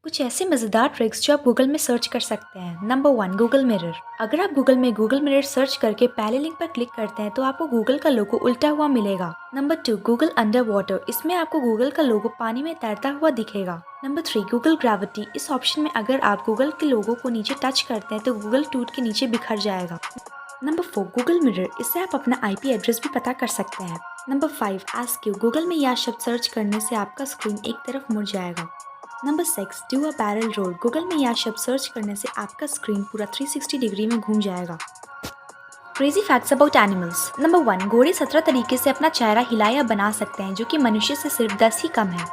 कुछ ऐसे मज़ेदार ट्रिक्स जो आप गूगल में सर्च कर सकते हैं। Number 1, Google mirror. अगर आप गूगल में गूगल मिरर सर्च करके पहले लिंक पर क्लिक करते हैं तो आपको गूगल का लोगो उल्टा हुआ मिलेगा। Number 2, Google under water. इसमें आपको गूगल का लोगो पानी में तैरता हुआ दिखेगा। Number 3, Google gravity. इस ऑप्शन में अगर आप गूगल के लोगो को नीचे टच करते हैं तो गूगल टूट के नीचे बिखर जाएगा। Number 4, Google mirror. इससे आप अपना IP एड्रेस भी पता कर सकते हैं। Number 5, ask you. गूगल में यह शब्द सर्च करने से आपका स्क्रीन एक तरफ मुड़ जाएगा। Number 6, do a barrel roll. Google में यह शब्द सर्च करने से आपका स्क्रीन पूरा 360 डिग्री में घूम जाएगा। Crazy facts about animals. Number 1, घोड़े 17 तरीके से अपना चेहरा हिला या बना सकते हैं जो कि मनुष्य से सिर्फ 10 ही कम है।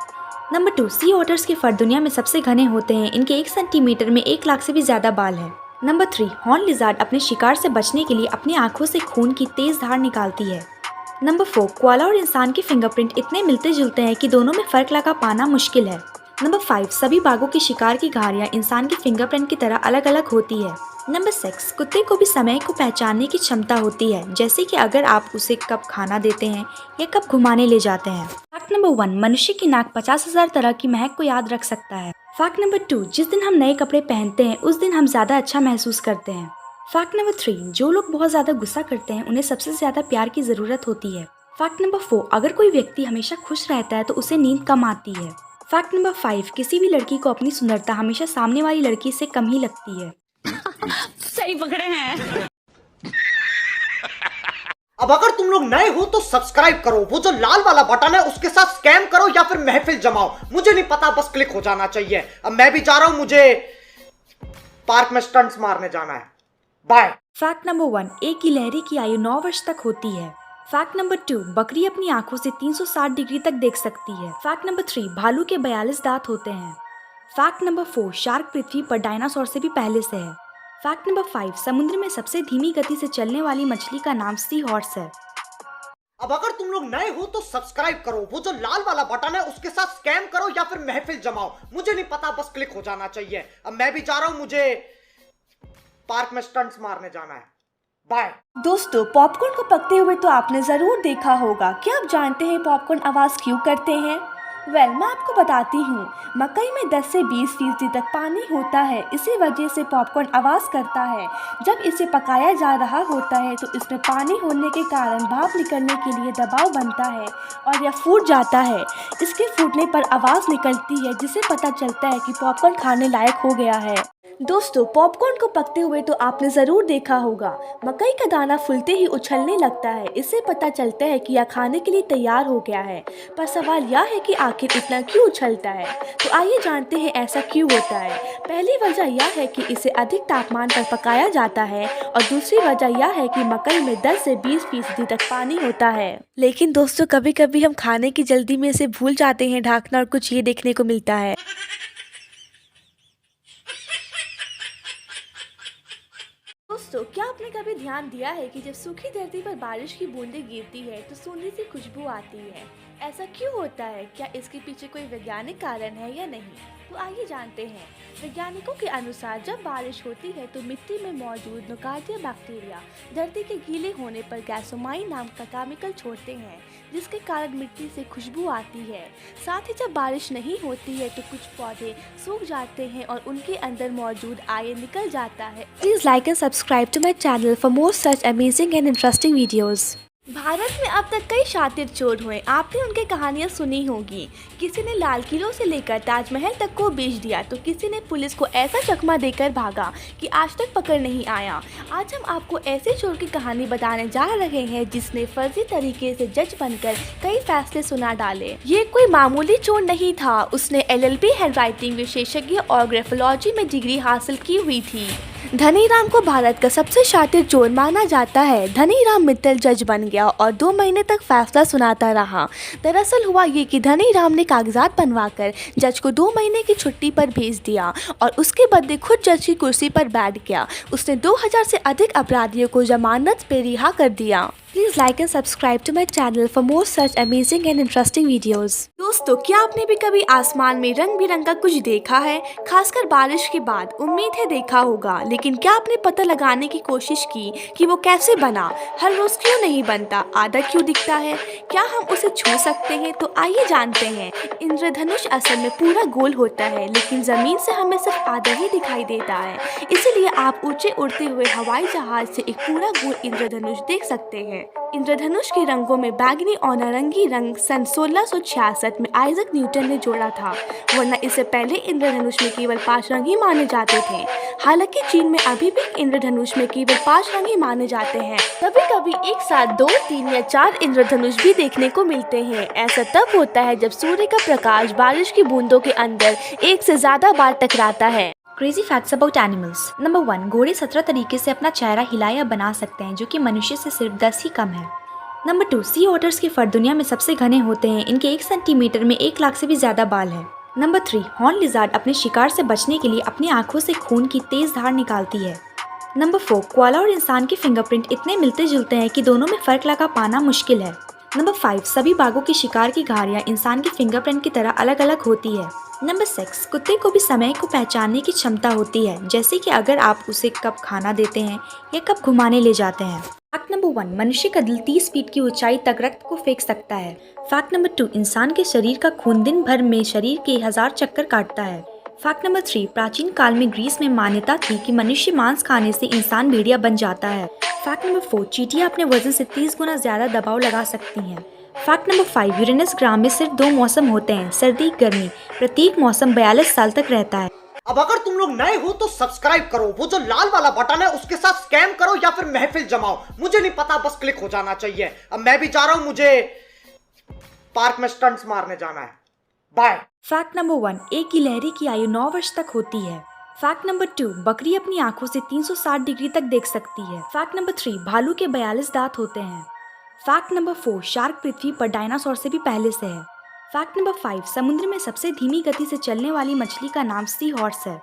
नंबर 2, सी ऑटर्स के फर दुनिया में सबसे घने होते हैं। इनके 1 सेंटीमीटर में 1 लाख से भी ज्यादा बाल है। नंबर 3, हॉर्न लिज़ार्ड अपने शिकार से बचने के लिए अपनी आंखों से खून की तेज धार निकालती है। नंबर 4, कोआला और इंसान के फिंगरप्रिंट इतने मिलते जुलते हैं कि दोनों में फर्क लगा पाना मुश्किल है। नंबर 5, सभी बाघों के शिकार की घाड़ियां इंसान के फिंगरप्रिंट की तरह अलग अलग होती है। नंबर 6, कुत्ते को भी समय को पहचानने की क्षमता होती है, जैसे कि अगर आप उसे कब खाना देते हैं या कब घुमाने ले जाते हैं। फैक्ट नंबर 1, मनुष्य की नाक 50,000 तरह की महक को याद रख सकता है। फैक्ट नंबर 2, जिस दिन हम नए कपड़े पहनते हैं उस दिन हम ज्यादा अच्छा महसूस करते हैं। फैक्ट नंबर 3, जो लोग बहुत ज्यादा गुस्सा करते हैं उन्हें सबसे ज्यादा प्यार की जरूरत होती है। फैक्ट नंबर 4, अगर कोई व्यक्ति हमेशा खुश रहता है तो उसे नींद कम आती है। फैक्ट नंबर 5, किसी भी लड़की को अपनी सुंदरता हमेशा सामने वाली लड़की से कम ही लगती है। सही पकड़े हैं। अब अगर तुम लोग नए हो तो सब्सक्राइब करो, वो जो लाल वाला बटन है उसके साथ स्कैम करो या फिर महफिल जमाओ, मुझे नहीं पता, बस क्लिक हो जाना चाहिए। अब मैं भी जा रहा हूं, मुझे पार्क में स्टंट्स मारने जाना है। बाय। फैक्ट नंबर 1, एक गिलहरी की आयु 9 वर्ष तक होती है। फैक्ट नंबर 2, बकरी अपनी आंखों से 360 डिग्री तक देख सकती है। फैक्ट नंबर 3, भालू के 42 दांत होते हैं। फैक्ट नंबर 4, शार्क पृथ्वी पर डायनासोर से भी पहले से है। फैक्ट नंबर 5, समुद्र में सबसे धीमी गति से चलने वाली मछली का नाम सी हॉर्स है। अब अगर तुम लोग नए हो तो सब्सक्राइब करो, वो जो लाल वाला बटन है उसके साथ स्कैम करो या फिर महफिल जमाओ, मुझे नहीं पता, बस क्लिक हो जाना चाहिए। अब मैं भी जा रहा हूं, मुझे पार्क में स्टंट्स मारने जाना है। बाय। दोस्तों, पॉपकॉर्न को पकते हुए तो आपने ज़रूर देखा होगा। क्या आप जानते हैं पॉपकॉर्न आवाज़ क्यों करते हैं? मैं आपको बताती हूँ। मकई में 10 से 20% तक पानी होता है, इसी वजह से पॉपकॉर्न आवाज़ करता है। जब इसे पकाया जा रहा होता है तो इसमें पानी होने के कारण भाप निकलने के लिए दबाव बनता है और यह फूट जाता है। इसके फूटने पर आवाज़ निकलती है जिससे पता चलता है कि पॉपकॉर्न खाने लायक हो गया है। दोस्तों, पॉपकॉर्न को पकते हुए तो आपने ज़रूर देखा होगा। मकई का दाना फूलते ही उछलने लगता है, इससे पता चलता है कि यह खाने के लिए तैयार हो गया है। पर सवाल यह है कि आखिर इतना क्यों उछलता है? तो आइए जानते हैं ऐसा क्यों होता है। पहली वजह यह है कि इसे अधिक तापमान पर पकाया जाता है और दूसरी वजह यह है कि मकई में 10 से 20% तक पानी होता है। लेकिन दोस्तों, कभी कभी हम खाने की जल्दी में इसे भूल जाते हैं ढकना और कुछ ये देखने को मिलता है। दोस्तों, क्या आपने कभी ध्यान दिया है कि जब सूखी धरती पर बारिश की बूंदें गिरती है तो सोने सी खुशबू आती है? ऐसा क्यों होता है? क्या इसके पीछे कोई वैज्ञानिक कारण है या नहीं? तो आइए जानते हैं। वैज्ञानिकों के अनुसार जब बारिश होती है तो मिट्टी में मौजूद नोकार्डिया बैक्टीरिया धरती के गीले होने पर गैसोमाइन नाम का केमिकल छोड़ते हैं, जिसके कारण मिट्टी से खुशबू आती है। साथ ही जब बारिश नहीं होती है तो कुछ पौधे सूख जाते हैं और उनके अंदर मौजूद आयरन निकल जाता है। Please like and subscribe to my channel for more such amazing and interesting videos. Bharat में अब तक कई शातिर चोर हुए, आपने उनकी कहानियां सुनी होगी। किसी ने लाल किले से लेकर ताजमहल तक को बेच दिया तो किसी ने पुलिस को ऐसा चकमा देकर भागा कि आज तक पकड़ नहीं आया। आज हम आपको ऐसे चोर की कहानी बताने जा रहे हैं जिसने फर्जी तरीके से जज बनकर कई फैसले सुना डाले। ये कोई मामूली चोर नहीं था, उसने LLB हैंडराइटिंग विशेषज्ञ और ग्राफोलॉजी में डिग्री हासिल की हुई थी। धनीराम को भारत का सबसे शातिर चोर माना जाता है। धनीराम मित्तल जज बन गया और 2 महीने तक फैसला सुनाता रहा। दरअसल हुआ ये कि धनीराम ने कागजात बनवाकर जज को 2 महीने की छुट्टी पर भेज दिया और उसके बदले खुद जज की कुर्सी पर बैठ गया। उसने 2000 से अधिक अपराधियों को जमानत पे रिहा कर दिया। Please like and subscribe to my channel for more such amazing and interesting videos. दोस्तों, क्या आपने भी कभी आसमान में रंग बिरंगा कुछ देखा है? खासकर बारिश के बाद उम्मीद है देखा होगा, लेकिन क्या आपने पता लगाने की कोशिश की कि वो कैसे बना? हर रोज क्यों नहीं बनता? आधा क्यों दिखता है? क्या हम उसे छू सकते हैं? तो आइए जानते हैं। इंद्रधनुष असल में पूरा गोल होता है, लेकिन जमीन से हमें सिर्फ आधा ही दिखाई देता है। इसीलिए आप ऊंचे उड़ते हुए हवाई जहाज से एक पूरा गोल इंद्रधनुष देख सकते हैं। इंद्रधनुष के रंगों में बैगनी और नारंगी रंग सन 1666 में आइजक न्यूटन ने जोड़ा था, वरना इससे पहले इंद्रधनुष में केवल 5 रंग ही माने जाते थे। हालांकि चीन में अभी भी इंद्रधनुष में केवल 5 रंग ही माने जाते हैं। कभी कभी एक साथ 2, 3 या 4 इंद्रधनुष भी देखने को मिलते हैं। ऐसा तब होता है जब सूर्य का प्रकाश बारिश की बूंदों के अंदर एक से ज्यादा बार टकराता है। Crazy facts about animals. Number 1, घोड़े 17 तरीके से अपना चेहरा हिला या बना सकते हैं, जो कि मनुष्य से सिर्फ 10 ही कम है। नंबर 2, सी ऑटर्स के फर दुनिया में सबसे घने होते हैं। इनके 1 सेंटीमीटर में 1 लाख से भी ज्यादा बाल है। नंबर 3, हॉर्न लिजार्ड अपने शिकार से बचने के लिए अपनी आंखों से खून की तेज धार निकालती है। नंबर 4, कोआला और इंसान के फिंगरप्रिंट इतने मिलते जुलते हैं कि दोनों में फर्क लगा पाना मुश्किल है। नंबर 5, सभी बाघों की शिकार की घाड़ियाँ इंसान के फिंगरप्रिंट की तरह अलग अलग होती है। नंबर 6, कुत्ते को भी समय को पहचानने की क्षमता होती है, जैसे कि अगर आप उसे कब खाना देते हैं या कब घुमाने ले जाते हैं। फैक्ट नंबर 1, मनुष्य का दिल 30 फीट की ऊंचाई तक रक्त को फेंक सकता है। फैक्ट नंबर 2, इंसान के शरीर का खून दिन भर में शरीर के 1000 चक्कर काटता है। फैक्ट नंबर 3, प्राचीन काल में ग्रीस में मान्यता थी कि मनुष्य मांस खाने से इंसान भेड़िया बन जाता है। फैक्ट नंबर 4, चींटियां अपने वजन से 30 गुना ज्यादा दबाव लगा सकती हैं। फैक्ट नंबर 5, यूरेनस ग्रह में सिर्फ 2 मौसम होते हैं, सर्दी गर्मी। प्रत्येक मौसम 42 साल तक रहता है। अब अगर तुम लोग नए हो तो सब्सक्राइब करो, वो जो लाल वाला बटन है उसके साथ स्कैम करो या फिर महफिल जमाओ, मुझे नहीं पता, बस क्लिक हो जाना चाहिए। अब मैं भी जा रहा हूं, मुझे पार्क में स्टंट्स मारने जाना है। बाय। फैक्ट नंबर 1, एक गिलहरी की आयु 9 वर्ष तक होती है। फैक्ट नंबर 2, बकरी अपनी आंखों से 360 डिग्री तक देख सकती है। फैक्ट नंबर 3, भालू के 42 दांत होते हैं। फैक्ट नंबर 4, शार्क पृथ्वी पर डायनासोर से भी पहले से है। फैक्ट नंबर 5, समुद्र में सबसे धीमी गति से चलने वाली मछली का नाम सी हॉर्स है।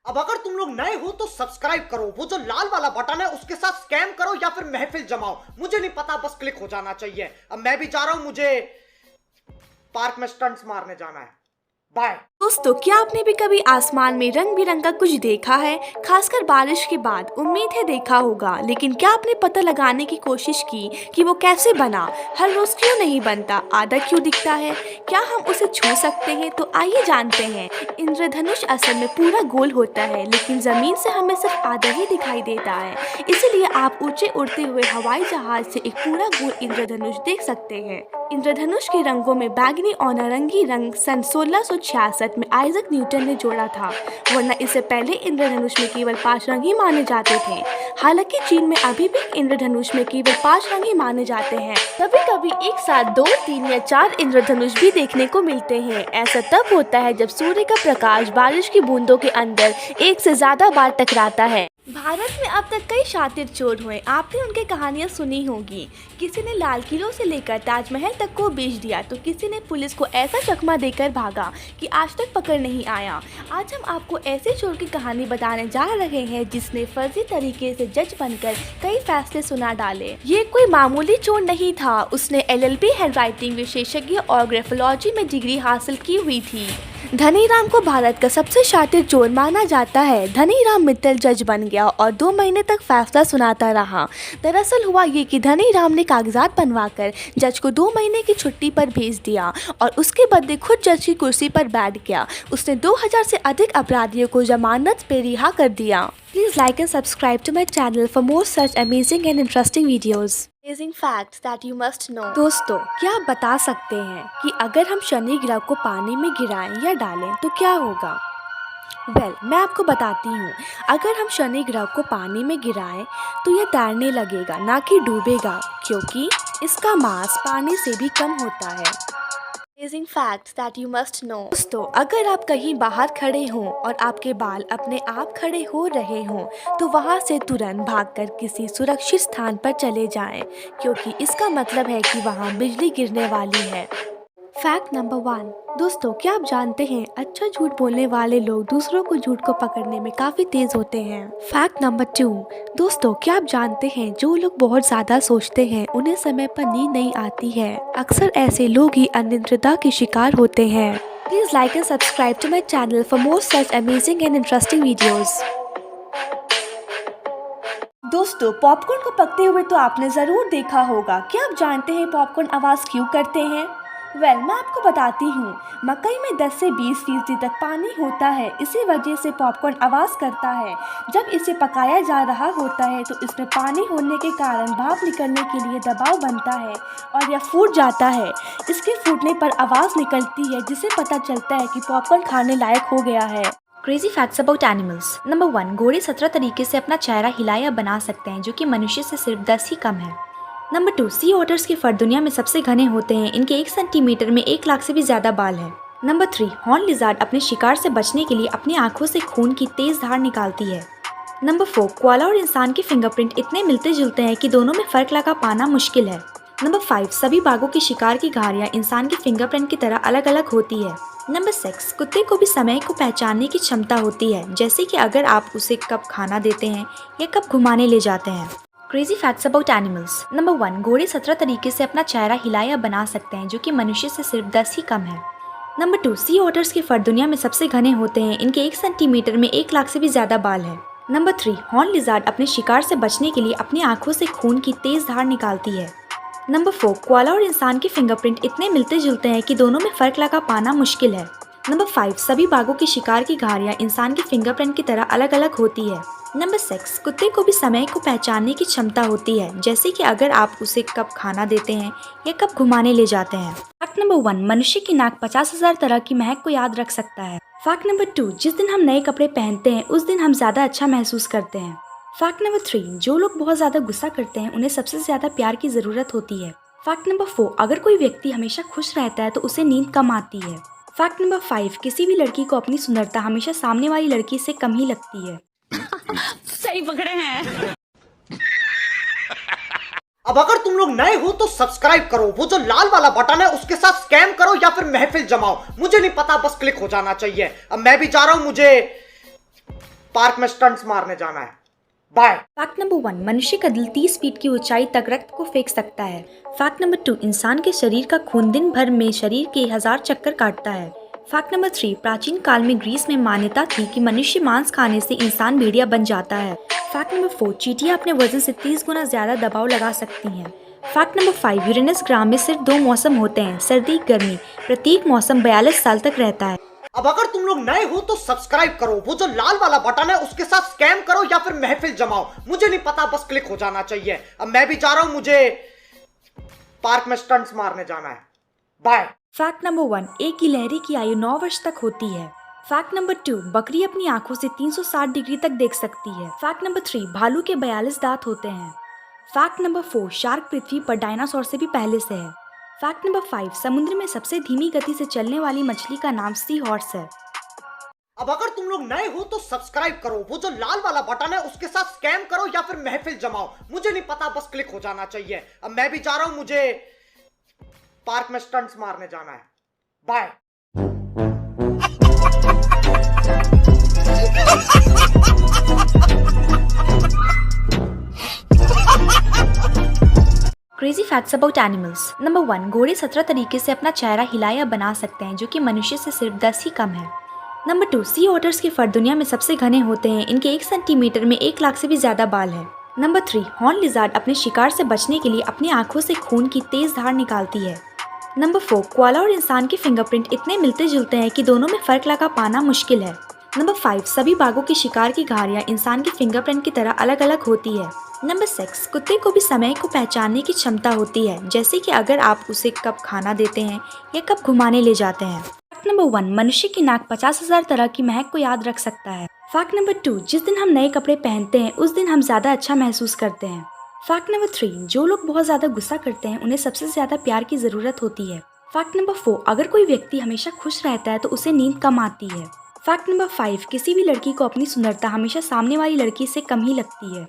अब अगर तुम लोग नए हो तो सब्सक्राइब करो, वो जो लाल वाला बटन है उसके साथ स्कैम करो या फिर महफिल जमाओ, मुझे नहीं पता, बस क्लिक हो जाना चाहिए। अब मैं भी जा रहा हूं, मुझे पार्क में स्टंट्स मारने जाना है। बाय। दोस्तों, क्या आपने भी कभी आसमान में रंग बिरंगा कुछ देखा है? खासकर बारिश के बाद उम्मीद है देखा होगा, लेकिन क्या आपने पता लगाने की कोशिश की कि वो कैसे बना? हर रोज क्यों नहीं बनता? आधा क्यों दिखता है? क्या हम उसे छू सकते हैं? तो आइए जानते हैं। इंद्रधनुष असल में पूरा गोल होता है, लेकिन जमीन से हमें सिर्फ आधा ही दिखाई देता है। इसीलिए आप ऊंचे उड़ते हुए हवाई जहाज से एक पूरा गोल इंद्रधनुष देख सकते हैं। इंद्रधनुष के रंगों में बैगनी और नारंगी रंग सन 1666 में आइजक न्यूटन ने जोड़ा था, वरना इससे पहले इंद्रधनुष में केवल 5 रंग ही माने जाते थे। हालांकि चीन में अभी भी इंद्रधनुष में केवल 5 रंग ही माने जाते हैं। कभी कभी एक साथ 2, 3 या 4 इंद्रधनुष भी देखने को मिलते हैं। ऐसा तब होता है जब सूर्य का प्रकाश बारिश की बूंदों के अंदर एक से ज्यादा बार टकराता है। भारत में अब तक कई शातिर चोर हुए, आपने उनकी कहानियां सुनी होगी। किसी ने लाल किलों से लेकर ताजमहल तक को बेच दिया, तो किसी ने पुलिस को ऐसा चकमा देकर भागा कि आज तक पकड़ नहीं आया। आज हम आपको ऐसे चोर की कहानी बताने जा रहे हैं जिसने फर्जी तरीके से जज बनकर कई फैसले सुना डाले। ये कोई मामूली चोर नहीं था, उसने LLB हैंडराइटिंग विशेषज्ञ और ग्राफोलॉजी में डिग्री हासिल की हुई थी। धनीराम को भारत का सबसे शातिर चोर माना जाता है। धनीराम मित्तल जज बन गया और 2 महीने तक फैसला सुनाता रहा। दरअसल हुआ ये कि धनीराम ने कागजात बनवाकर जज को 2 महीने की छुट्टी पर भेज दिया और उसके बदले खुद जज की कुर्सी पर बैठ गया। उसने 2000 से अधिक अपराधियों को जमानत पे रिहा कर दिया। Please like and subscribe to my channel for more such amazing and interesting videos. Amazing facts that you must know. दोस्तों, क्या आप बता सकते हैं कि अगर हम शनि ग्रह को पानी में गिराएं या डालें तो क्या होगा? मैं आपको बताती हूँ। अगर हम शनि ग्रह को पानी में गिराएं तो यह तैरने लगेगा, ना कि डूबेगा, क्योंकि इसका मास पानी से भी कम होता है। Amazing facts that you must know. दोस्तों, अगर आप कहीं बाहर खड़े हों और आपके बाल अपने आप खड़े हो रहे हों तो वहां से तुरंत भागकर किसी सुरक्षित स्थान पर चले जाएं, क्योंकि इसका मतलब है कि वहां बिजली गिरने वाली है। Fact number 1। दोस्तों, क्या आप जानते हैं अच्छा झूठ बोलने वाले लोग दूसरों को झूठ को पकड़ने में काफ़ी तेज़ होते हैं। Fact number 2। दोस्तों, क्या आप जानते हैं जो लोग बहुत ज़्यादा सोचते हैं उन्हें समय पर नींद नहीं आती है। अक्सर ऐसे लोग ही अनिद्रता के शिकार होते हैं। Please like and subscribe to my channel for more such amazing and interesting videos. दोस्तों, पॉपकॉर्न को पकते हुए तो आपने ज़रूर देखा होगा। क्या आप जानते हैं पॉपकॉर्न आवाज़ क्यों करते हैं? मैं आपको बताती हूँ। मकई में 10 से 20% तक पानी होता है, इसी वजह से पॉपकॉर्न आवाज़ करता है। जब इसे पकाया जा रहा होता है तो इसमें पानी होने के कारण भाप निकलने के लिए दबाव बनता है और यह फूट जाता है। इसके फूटने पर आवाज़ निकलती है जिससे पता चलता है कि पॉपकॉर्न खाने लायक हो गया है। Crazy facts about animals. Number 1, घोड़े 17 तरीके से अपना चेहरा हिला या बना सकते हैं जो कि मनुष्य से सिर्फ 10 ही कम है। नंबर 2, सी ऑटर्स के फर दुनिया में सबसे घने होते हैं। इनके 1 सेंटीमीटर में 1 लाख से भी ज्यादा बाल है। नंबर 3, हॉर्न लिजार्ड अपने शिकार से बचने के लिए अपनी आंखों से खून की तेज धार निकालती है। नंबर 4, कोआला और इंसान के फिंगरप्रिंट इतने मिलते जुलते हैं कि दोनों में फर्क लगा पाना मुश्किल है। नंबर 5, सभी बाघों के शिकार की घाड़ियां इंसान के फिंगरप्रिंट की तरह अलग अलग होती है। नंबर 6, कुत्ते को भी समय को पहचानने की क्षमता होती है, जैसे कि अगर आप उसे कब खाना देते हैं या कब घुमाने ले जाते हैं। Crazy facts about animals. Number 1, घोड़े 17 तरीके से अपना चेहरा हिला या बना सकते हैं जो कि मनुष्य से सिर्फ 10 ही कम है। नंबर 2, सी ऑटर्स के फर दुनिया में सबसे घने होते हैं। इनके 1 सेंटीमीटर में 1 लाख से भी ज्यादा बाल है। नंबर 3, हॉर्न लिजार्ड अपने शिकार से बचने के लिए अपनी आंखों से खून की तेज धार निकालती है। नंबर 4, कोआला और इंसान के फिंगरप्रिंट इतने मिलते जुलते हैं कि दोनों में फर्क लगा पाना मुश्किल है। नंबर 5, सभी बाघों के शिकार की घाड़ियां इंसान के फिंगरप्रिंट की तरह अलग अलग होती है। नंबर 6, कुत्ते को भी समय को पहचानने की क्षमता होती है, जैसे कि अगर आप उसे कब खाना देते हैं या कब घुमाने ले जाते हैं। फैक्ट नंबर 1, मनुष्य की नाक 50,000 तरह की महक को याद रख सकता है। फैक्ट नंबर 2, जिस दिन हम नए कपड़े पहनते हैं उस दिन हम ज्यादा अच्छा महसूस करते हैं। फैक्ट नंबर 3, जो लोग बहुत ज्यादा गुस्सा करते हैं उन्हें सबसे ज्यादा प्यार की जरूरत होती है। फैक्ट नंबर 4, अगर कोई व्यक्ति हमेशा खुश रहता है तो उसे नींद कम आती है। फैक्ट नंबर 5, किसी भी लड़की को अपनी सुंदरता हमेशा सामने वाली लड़की से कम ही लगती है। सही पकड़े हैं। अब अगर तुम लोग नए हो तो सब्सक्राइब करो, वो जो लाल वाला बटन है उसके साथ स्कैम करो या फिर महफिल जमाओ, मुझे नहीं पता, बस क्लिक हो जाना चाहिए। अब मैं भी जा रहा हूं, मुझे पार्क में स्टंट्स मारने जाना है। बाय। फैक्ट नंबर 1, मनुष्य का दिल 30 फीट की ऊंचाई तक रक्त को फेंक सकता है। फैक्ट नंबर 2, इंसान के शरीर का खून दिन भर में शरीर के 1000 चक्कर काटता है। फैक्ट नंबर 3, प्राचीन काल में ग्रीस में मान्यता थी कि मनुष्य मांस खाने से इंसान भेड़िया बन जाता है। फैक्ट नंबर 4, चींटियां अपने वजन से 30 गुना ज्यादा दबाव लगा सकती हैं। फैक्ट नंबर 5, यूरेनस ग्रह में सिर्फ 2 मौसम होते हैं, सर्दी गर्मी। प्रत्येक मौसम 42 साल तक रहता है। अब अगर तुम लोग नए हो तो सब्सक्राइब करो, वो जो लाल वाला बटन है उसके साथ स्कैम करो या फिर महफिल जमाओ, मुझे नहीं पता, बस क्लिक हो जाना चाहिए। अब मैं भी जा रहा हूं, मुझे पार्क में स्टंट्स मारने जाना है। बाय। फैक्ट नंबर 1, एक गिलहरी की आयु 9 वर्ष तक होती है। फैक्ट नंबर 2, बकरी अपनी आंखों से 360 डिग्री तक देख सकती है। फैक्ट नंबर 3, भालू के 42 दांत होते हैं। फैक्ट नंबर 4, शार्क पृथ्वी पर डायनासोर से भी पहले से है। फैक्ट नंबर 5, समुद्र में सबसे धीमी गति से चलने वाली मछली का नाम सी हॉर्स है। अब अगर तुम लोग नए हो तो सब्सक्राइब करो, वो जो लाल वाला बटन है उसके साथ स्कैम करो या फिर महफिल जमाओ, मुझे नहीं पता, बस क्लिक हो जाना चाहिए। अब मैं भी जा रहा हूं, मुझे पार्क में स्टंट्स मारने जाना है। Bye. Crazy facts about animals. Number 1, घोड़े 17 तरीके से अपना चेहरा हिला या बना सकते हैं जो कि मनुष्य से सिर्फ 10 ही कम है। नंबर 2, सी ऑटर्स के फर दुनिया में सबसे घने होते हैं। इनके 1 सेंटीमीटर में 1 लाख से भी ज्यादा बाल है। नंबर 3, हॉर्न लिजार्ड अपने शिकार से बचने के लिए अपनी आंखों से खून की तेज धार निकालती है। नंबर 4, कोआला और इंसान के फिंगरप्रिंट इतने मिलते जुलते हैं कि दोनों में फर्क लगा पाना मुश्किल है। नंबर 5, सभी बाघों के शिकार की घाड़ियां इंसान के फिंगरप्रिंट की तरह अलग अलग होती है। नंबर 6, कुत्ते को भी समय को पहचानने की क्षमता होती है, जैसे कि अगर आप उसे कब खाना देते हैं या कब घुमाने ले जाते हैं। फैक्ट नंबर 1, मनुष्य की नाक 50,000 तरह की महक को याद रख सकता है। फैक्ट नंबर 2, जिस दिन हम नए कपड़े पहनते हैं उस दिन हम ज्यादा अच्छा महसूस करते हैं। फैक्ट नंबर 3, जो लोग बहुत ज्यादा गुस्सा करते हैं उन्हें सबसे ज्यादा प्यार की जरूरत होती है। फैक्ट नंबर 4, अगर कोई व्यक्ति हमेशा खुश रहता है तो उसे नींद कम आती है। फैक्ट नंबर 5, किसी भी लड़की को अपनी सुंदरता हमेशा सामने वाली लड़की से कम ही लगती है।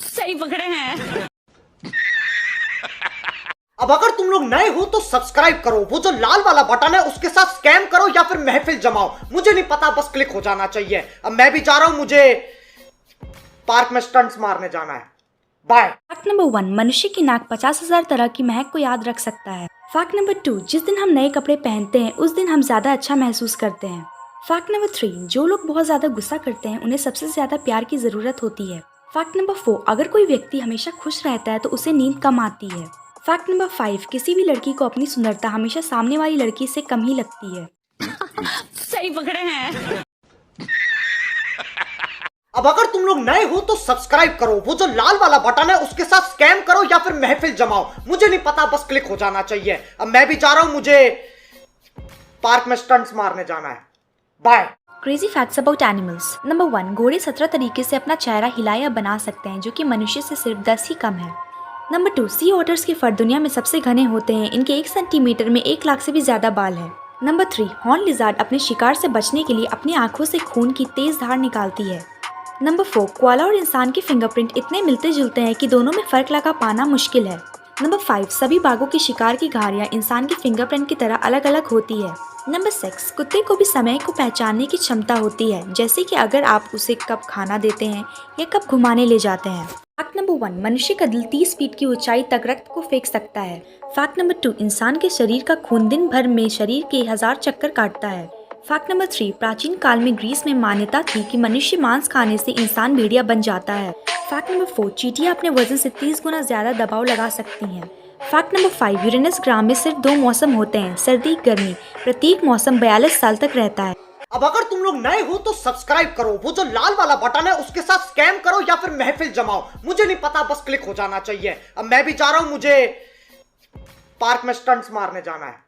सही पकड़े हैं। अब अगर तुम लोग नए हो तो सब्सक्राइब करो, वो जो लाल वाला बटन है उसके साथ स्कैम करो या फिर महफिल जमाओ, मुझे नहीं पता, बस क्लिक हो जाना चाहिए। अब मैं भी जा रहा हूं, मुझे पार्क में स्टंट्स मारने जाना है। बाय। फैक्ट नंबर 1, मनुष्य की नाक 50,000 तरह की महक को याद रख सकता है। फैक्ट नंबर 2, जिस दिन हम नए कपड़े पहनते हैं उस दिन हम ज्यादा अच्छा महसूस करते हैं। फैक्ट नंबर 3, जो लोग बहुत ज्यादा गुस्सा करते हैं उन्हें सबसे ज्यादा प्यार की जरूरत होती है। फैक्ट नंबर 4, अगर कोई व्यक्ति हमेशा खुश रहता है तो उसे नींद कम आती है। फैक्ट नंबर 5, किसी भी लड़की को अपनी सुंदरता हमेशा सामने वाली लड़की से कम ही लगती है। सही पकड़े हैं। अब अगर तुम लोग नए हो तो सब्सक्राइब करो, वो जो लाल वाला बटन है उसके साथ स्कैम करो या फिर महफिल जमाओ, मुझे नहीं पता, बस क्लिक हो जाना चाहिए। अब मैं भी जा रहा हूं, मुझे पार्क में स्टंट्स मारने जाना है। Bye. Crazy facts about animals. Number 1, घोड़े 17 तरीके से अपना चेहरा हिला या बना सकते हैं जो कि मनुष्य से सिर्फ 10 ही कम है। नंबर 2, सी ऑटर्स के फर दुनिया में सबसे घने होते हैं, इनके 1 सेंटीमीटर में 1 लाख से भी ज्यादा बाल है। नंबर 3, हॉर्न लिजार्ड अपने शिकार से बचने के लिए अपनी आंखों से खून की तेज धार निकालती है। नंबर 4, कोआला और इंसान के फिंगरप्रिंट इतने मिलते जुलते हैं कि दोनों में फर्क लगा पाना मुश्किल है। नंबर 5, सभी बाघों की शिकार की घाड़ियां इंसान के फिंगरप्रिंट की तरह अलग अलग होती है। नंबर 6, कुत्ते को भी समय को पहचानने की क्षमता होती है, जैसे कि अगर आप उसे कब खाना देते हैं या कब घुमाने ले जाते हैं। फैक्ट नंबर 1, मनुष्य का दिल 30 फीट की ऊंचाई तक रक्त को फेंक सकता है। फैक्ट नंबर 2, इंसान के शरीर का खून दिन भर में शरीर के 1000 चक्कर काटता है। फैक्ट नंबर 3, प्राचीन काल में ग्रीस में मान्यता थी कि मनुष्य मांस खाने से इंसान भेड़िया बन जाता है। फैक्ट नंबर 4, चींटियां अपने वजन से 30 गुना ज्यादा दबाव लगा सकती हैं। फैक्ट नंबर 5, यूरेनस ग्राम में सिर्फ 2 मौसम होते हैं, सर्दी गर्मी। प्रत्येक मौसम 42 साल तक रहता है। अब अगर तुम लोग नए हो तो सब्सक्राइब करो, वो जो लाल वाला बटन है उसके साथ स्कैम करो या फिर महफिल जमाओ, मुझे नहीं पता, बस क्लिक हो जाना चाहिए। अब मैं भी जा रहा हूं, मुझे पार्क में स्टंट्स मारने जाना है।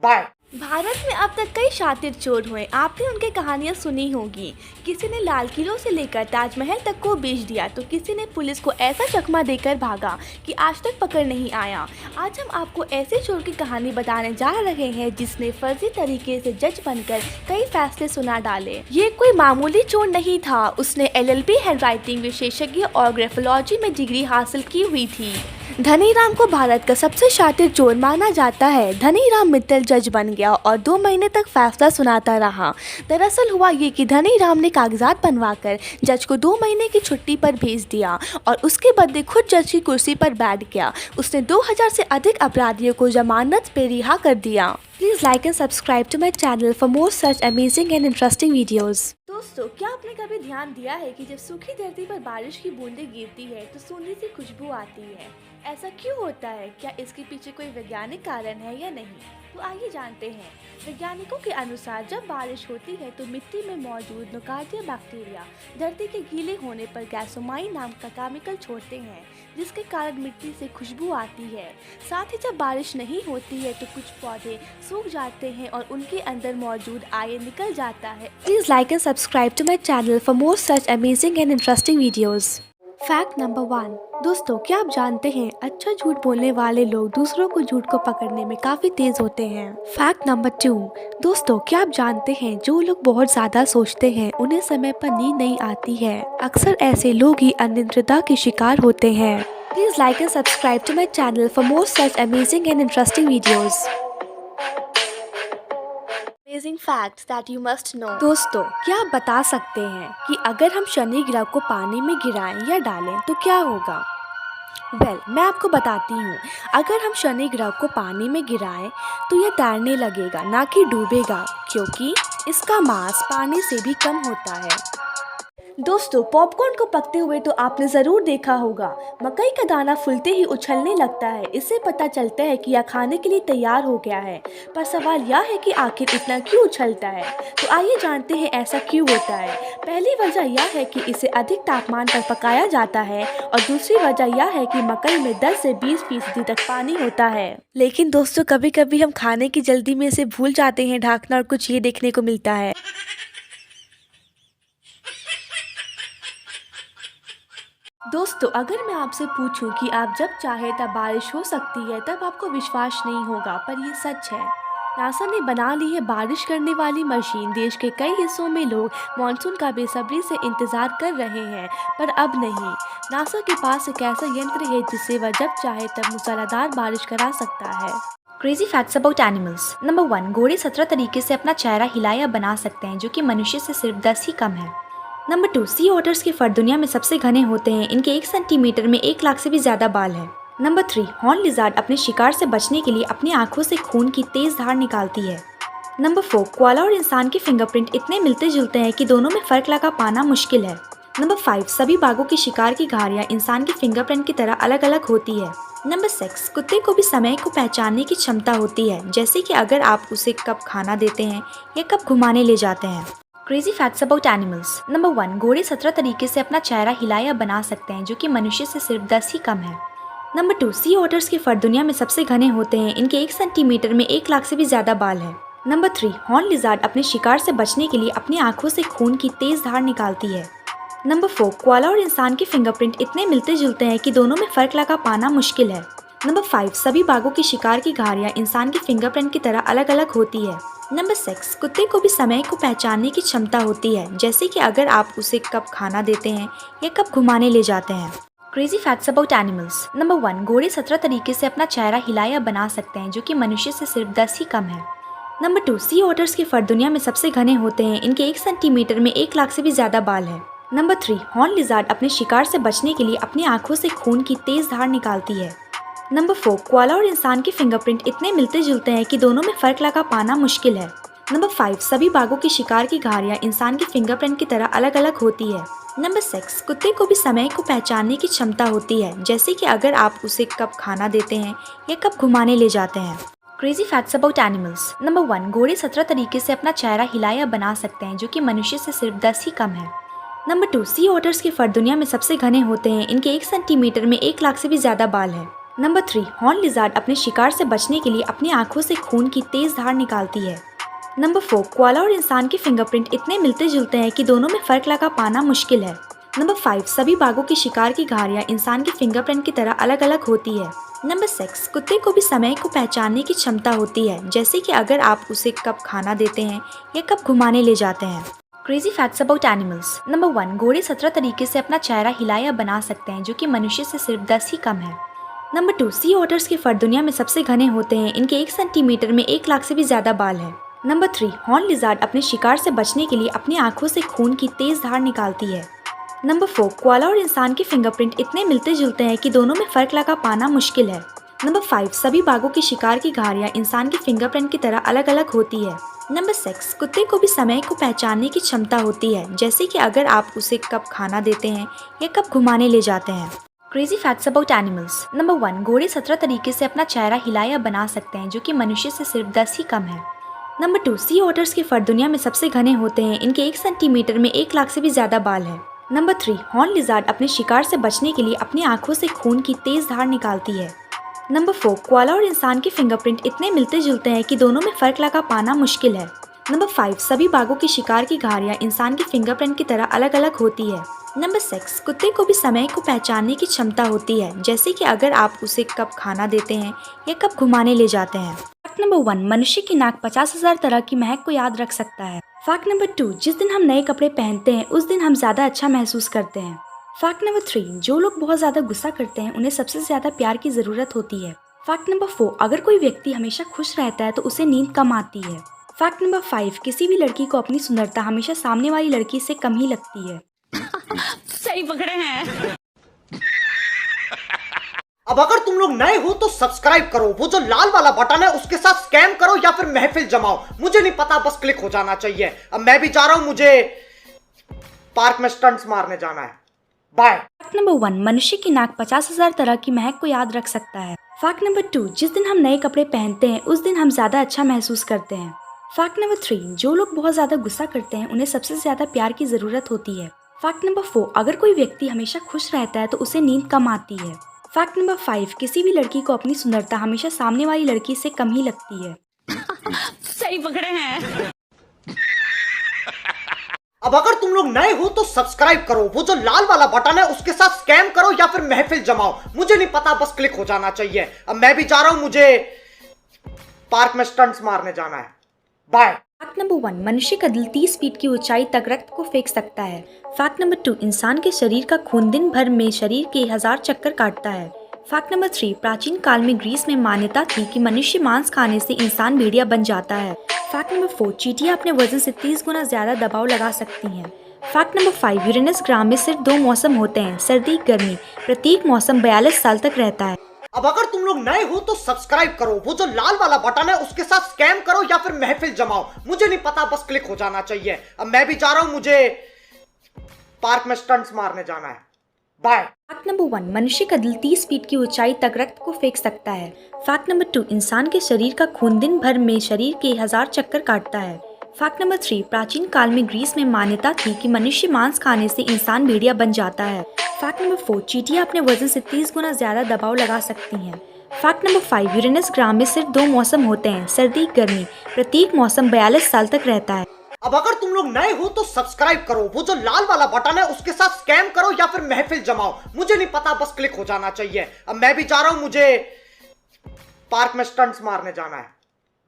बाय। भारत में अब तक कई शातिर चोर हुए, आपने उनकी कहानियां सुनी होगी। किसी ने लाल किलों से लेकर ताजमहल तक को बेच दिया तो किसी ने पुलिस को ऐसा चकमा देकर भागा कि आज तक पकड़ नहीं आया। आज हम आपको ऐसे चोर की कहानी बताने जा रहे हैं जिसने फर्जी तरीके से जज बनकर कई फैसले सुना डाले। ये कोई मामूली चोर नहीं था, उसने LLB हैंडराइटिंग विशेषज्ञ और ग्राफोलॉजी में डिग्री हासिल की हुई थी। धनीराम को भारत का सबसे शातिर चोर माना जाता है। धनीराम मित्तल जज बन गया और 2 महीने तक फैसला सुनाता रहा। दरअसल हुआ ये कि धनीराम ने कागजात बनवाकर जज को 2 महीने की छुट्टी पर भेज दिया और उसके बदले खुद जज की कुर्सी पर बैठ गया। उसने 2000 से अधिक अपराधियों को जमानत पे रिहा कर दिया। Please like and subscribe to my channel for more such amazing and interesting videos. दोस्तों, क्या आपने कभी ध्यान दिया है कि जब सूखी धरती पर बारिश की बूंदें गिरती है तो सुंदर सी खुशबू आती है? ऐसा क्यों होता है? क्या इसके पीछे कोई वैज्ञानिक कारण है या नहीं? तो आइए जानते हैं। वैज्ञानिकों के अनुसार जब बारिश होती है तो मिट्टी में मौजूद नोकार्डिया बैक्टीरिया धरती के गीले होने पर गैसोमाइन नाम का केमिकल छोड़ते हैं, जिसके कारण मिट्टी से खुशबू आती है। साथ ही जब बारिश नहीं होती है तो कुछ पौधे सूख जाते हैं और उनके अंदर मौजूद आयन निकल जाता है। Please like and subscribe to my channel for more such amazing and interesting videos. Fact number 1, दोस्तों क्या आप जानते हैं अच्छा झूठ बोलने वाले लोग दूसरों को झूठ को पकड़ने में काफी तेज होते हैं। फैक्ट नंबर 2, दोस्तों क्या आप जानते हैं जो लोग बहुत ज्यादा सोचते हैं उन्हें समय पर नींद नहीं आती है। अक्सर ऐसे लोग ही अनिद्रता के शिकार होते हैं। Please like and subscribe to my channel for more such amazing and interesting videos. Amazing facts that you must know। दोस्तों क्या आप बता सकते हैं कि अगर हम शनि ग्रह को पानी में गिराएं या डालें तो क्या होगा? मैं आपको बताती हूँ। अगर हम शनि ग्रह को पानी में गिराएं तो यह तैरने लगेगा, ना कि डूबेगा, क्योंकि इसका मास पानी से भी कम होता है। दोस्तों पॉपकॉर्न को पकते हुए तो आपने ज़रूर देखा होगा। मकई का दाना फूलते ही उछलने लगता है, इससे पता चलता है कि यह खाने के लिए तैयार हो गया है। पर सवाल यह है कि आखिर इतना क्यों उछलता है? तो आइए जानते हैं ऐसा क्यों होता है। पहली वजह यह है कि इसे अधिक तापमान पर पकाया जाता है और दूसरी वजह यह है कि मकई में 10 से 20% तक पानी होता है। लेकिन दोस्तों कभी कभी हम खाने की जल्दी में इसे भूल जाते हैं ढकना और कुछ ये देखने को मिलता है। दोस्तों अगर मैं आपसे पूछूं कि आप जब चाहे तब बारिश हो सकती है, तब आपको विश्वास नहीं होगा, पर ये सच है। नासा ने बना ली है बारिश करने वाली मशीन। देश के कई हिस्सों में लोग मानसून का बेसब्री से इंतजार कर रहे हैं, पर अब नहीं। नासा के पास एक ऐसा यंत्र है जिससे वह जब चाहे तब मूसलाधार बारिश करा सकता है। Crazy facts about animals. Number 1, घोड़े 17 तरीके से अपना चेहरा हिला या बना सकते हैं, जो कि मनुष्य से सिर्फ 10 ही कम है। नंबर 2, सी ऑटर्स के फर दुनिया में सबसे घने होते हैं। इनके 1 सेंटीमीटर में 1 लाख से भी ज्यादा बाल है। नंबर 3, हॉर्न लिजार्ड अपने शिकार से बचने के लिए अपनी आंखों से खून की तेज धार निकालती है। नंबर 4, कोआला और इंसान के फिंगरप्रिंट इतने मिलते जुलते हैं कि दोनों में फर्क लगा पाना मुश्किल है। नंबर 5, सभी बाघों की शिकार की घाड़ियां इंसान के फिंगरप्रिंट की तरह अलग अलग होती है। नंबर 6, कुत्ते को भी समय को पहचानने की क्षमता होती है, जैसे कि अगर आप उसे कब खाना देते हैं या कब घुमाने ले जाते हैं। Crazy facts about animals. Number 1, घोड़े 17 तरीके से अपना चेहरा हिला या बना सकते हैं, जो कि मनुष्य से सिर्फ 10 ही कम है। नंबर 2, सी ऑटर्स के फर दुनिया में सबसे घने होते हैं। इनके 1 सेंटीमीटर में 1 लाख से भी ज्यादा बाल है। नंबर 3, हॉर्न लिजार्ड अपने शिकार से बचने के लिए अपनी आंखों से खून की तेज धार निकालती है। नंबर 4, कोआला और इंसान के फिंगरप्रिंट इतने मिलते जुलते हैं कि दोनों में फर्क लगा पाना मुश्किल है। नंबर 5, सभी बाघों की शिकार की घाड़ियां इंसान के फिंगरप्रिंट की तरह अलग अलग होती है। नंबर 6, कुत्ते को भी समय को पहचानने की क्षमता होती है, जैसे कि अगर आप उसे कब खाना देते हैं या कब घुमाने ले जाते हैं। Crazy facts about animals. Number 1, घोड़े 17 तरीके से अपना चेहरा हिला या बना सकते हैं, जो कि मनुष्य से सिर्फ 10 ही कम है। नंबर 2, सी ऑटर्स के फर दुनिया में सबसे घने होते हैं। इनके 1 सेंटीमीटर में 1 लाख से भी ज्यादा बाल है। नंबर 3, हॉर्न लिजार्ड अपने शिकार से बचने के लिए अपनी आंखों से खून की तेज धार निकालती है। नंबर 4, कोआला और इंसान के फिंगरप्रिंट इतने मिलते जुलते हैं कि दोनों में फर्क लगा पाना मुश्किल है। नंबर 5, सभी बाघों की शिकार की घाड़ियां इंसान के फिंगरप्रिंट की तरह अलग अलग होती है। नंबर 6, कुत्ते को भी समय को पहचानने की क्षमता होती है, जैसे कि अगर आप उसे कब खाना देते हैं या कब घुमाने ले जाते हैं। Crazy facts about animals. Number 1, घोड़े 17 तरीके से अपना चेहरा हिला या बना सकते हैं, जो कि मनुष्य से सिर्फ 10 ही कम है। नंबर 2, सी ऑटर्स के फर दुनिया में सबसे घने होते हैं। इनके 1 सेंटीमीटर में 1 लाख से भी ज्यादा बाल है। नंबर 3, हॉर्न लिजार्ड अपने शिकार से बचने के लिए अपनी आंखों से खून की तेज धार निकालती है। नंबर 4, कोआला और इंसान के फिंगरप्रिंट इतने मिलते जुलते हैं कि दोनों में फर्क लगा पाना मुश्किल है। नंबर 5, सभी बाघों की शिकार की घाड़ियां इंसान के फिंगरप्रिंट की तरह अलग अलग होती है। नंबर 6, कुत्ते को भी समय को पहचानने की क्षमता होती है, जैसे कि अगर आप उसे कब खाना देते हैं या कब घुमाने ले जाते हैं। Crazy facts about animals. Number 1, घोड़े 17 तरीके से अपना चेहरा हिला या बना सकते हैं, जो कि मनुष्य से सिर्फ 10 ही कम है। नंबर 2, सी ऑटर्स के फर दुनिया में सबसे घने होते हैं। इनके 1 सेंटीमीटर में 1 लाख से भी ज्यादा बाल है। नंबर 3, हॉर्न लिजार्ड अपने शिकार से बचने के लिए अपनी आंखों से खून की तेज धार निकालती है। नंबर 4, कोआला और इंसान के फिंगरप्रिंट इतने मिलते जुलते हैं कि दोनों में फर्क लगा पाना मुश्किल है। नंबर 5, सभी बाघों की शिकार की घाड़ियां इंसान के फिंगरप्रिंट की तरह अलग अलग होती है। नंबर 6, कुत्ते को भी समय को पहचानने की क्षमता होती है, जैसे कि अगर आप उसे कब खाना देते हैं या कब घुमाने ले जाते हैं। Crazy facts about animals. Number 1, घोड़े 17 तरीके से अपना चेहरा हिला या बना सकते हैं, जो कि मनुष्य से सिर्फ 10 ही कम है। नंबर 2, सी ऑटर्स के फर दुनिया में सबसे घने होते हैं। इनके 1 सेंटीमीटर में 1 लाख से भी ज्यादा बाल है। नंबर 3, हॉर्न लिजार्ड अपने शिकार से बचने के लिए अपनी आंखों से खून की तेज धार निकालती है। नंबर 4, कोआला और इंसान के फिंगरप्रिंट इतने मिलते जुलते हैं कि दोनों में फर्क लगा पाना मुश्किल है। नंबर 5, सभी बाघों की शिकार की घाड़ियां इंसान के फिंगरप्रिंट की तरह अलग अलग होती है। नंबर 6, कुत्ते को भी समय को पहचानने की क्षमता होती है, जैसे कि अगर आप उसे कब खाना देते हैं या कब घुमाने ले जाते हैं। फैक्ट नंबर 1, मनुष्य की नाक 50,000 तरह की महक को याद रख सकता है। फैक्ट नंबर 2, जिस दिन हम नए कपड़े पहनते हैं उस दिन हम ज्यादा अच्छा महसूस करते हैं। फैक्ट नंबर 3, जो लोग बहुत ज्यादा गुस्सा करते हैं उन्हें सबसे ज्यादा प्यार की जरूरत होती है। फैक्ट नंबर 4, अगर कोई व्यक्ति हमेशा खुश रहता है तो उसे नींद कम आती है। फैक्ट नंबर 5, किसी भी लड़की को अपनी सुंदरता हमेशा सामने वाली लड़की से कम ही लगती है। सही पकड़े हैं। अब अगर तुम लोग नए हो तो सब्सक्राइब करो, वो जो लाल वाला बटन है उसके साथ स्कैम करो या फिर महफिल जमाओ, मुझे नहीं पता, बस क्लिक हो जाना चाहिए। अब मैं भी जा रहा हूं, मुझे पार्क में स्टंट्स मारने जाना है। बाय। फैक्ट नंबर 1, मनुष्य की नाक 50,000 तरह की महक को याद रख सकता है। फैक्ट नंबर 2, जिस दिन हम नए कपड़े पहनते हैं उस दिन हम ज्यादा अच्छा महसूस करते हैं। फैक्ट नंबर 3, जो लोग बहुत ज्यादा गुस्सा करते हैं उन्हें सबसे ज्यादा प्यार की जरूरत होती है। फैक्ट नंबर 4, अगर कोई व्यक्ति हमेशा खुश रहता है तो उसे नींद कम आती है। फैक्ट नंबर 5, किसी भी लड़की को अपनी सुंदरता हमेशा सामने वाली लड़की से कम ही लगती है। सही पकड़े हैं। अब अगर तुम लोग नए हो तो सब्सक्राइब करो, वो जो लाल वाला बटन है उसके साथ स्कैम करो या फिर महफिल जमाओ, मुझे नहीं पता, बस क्लिक हो जाना चाहिए। अब मैं भी जा रहा हूं, मुझे पार्क में स्टंट्स मारने जाना है। बाय। फैक्ट नंबर 1, मनुष्य का दिल 30 फीट की ऊंचाई तक रक्त को फेंक सकता है। फैक्ट नंबर 2, इंसान के शरीर का खून दिन भर में शरीर के 1000 चक्कर काटता है। फैक्ट नंबर 3, प्राचीन काल में ग्रीस में मान्यता थी कि मनुष्य मांस खाने से इंसान भेड़िया बन जाता है। फैक्ट नंबर 4, चींटियां अपने वजन से 30 गुना ज्यादा दबाव लगा सकती हैं। फैक्ट नंबर 5, यूरेनस ग्रह में सिर्फ 2 मौसम होते हैं, सर्दी गर्मी। प्रत्येक मौसम 42 साल तक रहता है। अब अगर तुम लोग नए हो तो सब्सक्राइब करो, वो जो लाल वाला बटन है उसके साथ स्कैम करो या फिर महफिल जमाओ, मुझे नहीं पता, बस क्लिक हो जाना चाहिए। अब मैं भी जा रहा हूं, मुझे पार्क में स्टंट्स मारने जाना है। बाय। फैक्ट नंबर 1, मनुष्य का दिल 30 फीट की ऊंचाई तक रक्त को फेंक सकता है। फैक्ट नंबर 2, इंसान के शरीर का खून दिन भर में शरीर के 1000 चक्कर काटता है। फैक्ट नंबर 3, प्राचीन काल में ग्रीस में मान्यता थी कि मनुष्य मांस खाने से इंसान भेड़िया बन जाता है। फैक्ट नंबर 4, चींटियां अपने वजन से 30 गुना ज्यादा दबाव लगा सकती हैं। फैक्ट नंबर 5, यूरेनस ग्रह में सिर्फ 2 मौसम होते हैं, सर्दी गर्मी। प्रत्येक मौसम 42 साल तक रहता है। अब अगर तुम लोग नए हो तो सब्सक्राइब करो, वो जो लाल वाला बटन है उसके साथ स्कैम करो या फिर महफिल जमाओ, मुझे नहीं पता, बस क्लिक हो जाना चाहिए। अब मैं भी जा रहा हूं, मुझे पार्क में स्टंट्स मारने जाना है।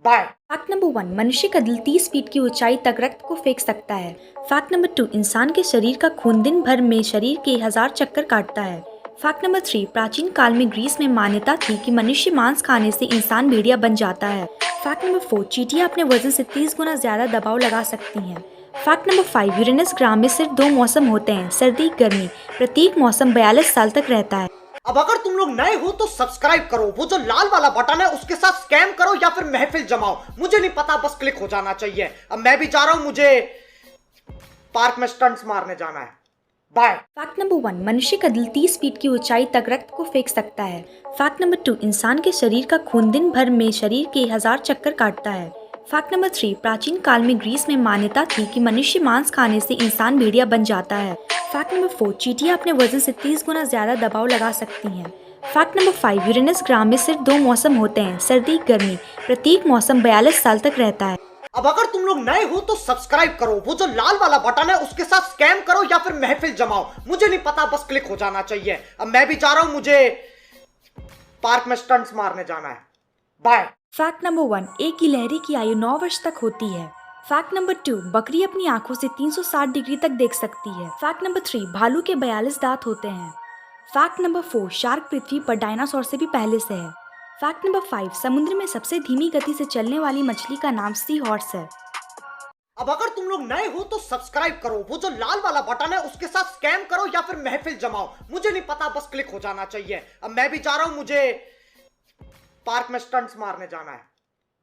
बाय। फैक्ट नंबर 1, मनुष्य का दिल 30 फीट की ऊंचाई तक रक्त को फेंक सकता है। फैक्ट नंबर 2, इंसान के शरीर का खून दिन भर में शरीर के 1000 चक्कर काटता है। फैक्ट नंबर 3, प्राचीन काल में ग्रीस में मान्यता थी कि मनुष्य मांस खाने से इंसान भेड़िया बन जाता है। फैक्ट नंबर 4, चींटियां अपने वजन से 30 गुना ज्यादा दबाव लगा सकती हैं। फैक्ट नंबर 5, यूरेनस ग्रह में सिर्फ 2 मौसम होते हैं, सर्दी गर्मी। प्रत्येक मौसम 42 साल तक रहता है। अब अगर तुम लोग नए हो तो सब्सक्राइब करो, वो जो लाल वाला बटन है उसके साथ स्कैम करो या फिर महफिल जमाओ, मुझे नहीं पता, बस क्लिक हो जाना चाहिए। अब मैं भी जा रहा हूं, मुझे पार्क में स्टंट्स मारने जाना है। बाय। फैक्ट नंबर 1, मनुष्य का दिल 30 फीट की ऊंचाई तक रक्त को फेंक सकता है। फैक्ट नंबर 2, इंसान के शरीर का खून दिन भर में शरीर के 1000 चक्कर काटता है। फैक्ट नंबर 3, प्राचीन काल में ग्रीस में मान्यता थी कि मनुष्य मांस खाने से इंसान भेड़िया बन जाता है। फैक्ट नंबर 4, चींटियां अपने वजन से 30 गुना ज्यादा दबाव लगा सकती हैं। फैक्ट नंबर 5, यूरेनस ग्रह में सिर्फ 2 मौसम होते हैं, सर्दी गर्मी। प्रत्येक मौसम 42 साल तक रहता है। अब अगर तुम लोग नए हो तो सब्सक्राइब करो, वो जो लाल वाला बटन है उसके साथ स्कैम करो या फिर महफिल जमाओ, मुझे नहीं पता, बस क्लिक हो जाना चाहिए। अब मैं भी जा रहा हूं, मुझे पार्क में स्टंट्स मारने जाना है। बाय। फैक्ट नंबर 1, एक गिलहरी की आयु 9 वर्ष तक होती है। फैक्ट नंबर 2, बकरी अपनी आंखों से 360 डिग्री तक देख सकती है। फैक्ट नंबर 3, भालू के 42 दांत होते हैं। फैक्ट नंबर 4, शार्क पृथ्वी पर डायनासोर से भी पहले से है। फैक्ट नंबर 5, समुद्र में सबसे धीमी गति से चलने वाली मछली का नाम सी हॉर्स है। अब अगर तुम लोग नए हो तो सब्सक्राइब करो, वो जो लाल वाला बटन है उसके साथ स्कैम करो या फिर महफिल जमाओ, मुझे नहीं पता, बस क्लिक हो जाना चाहिए। अब मैं भी जा रहा हूं, मुझे पार्क में स्टंट्स मारने जाना है।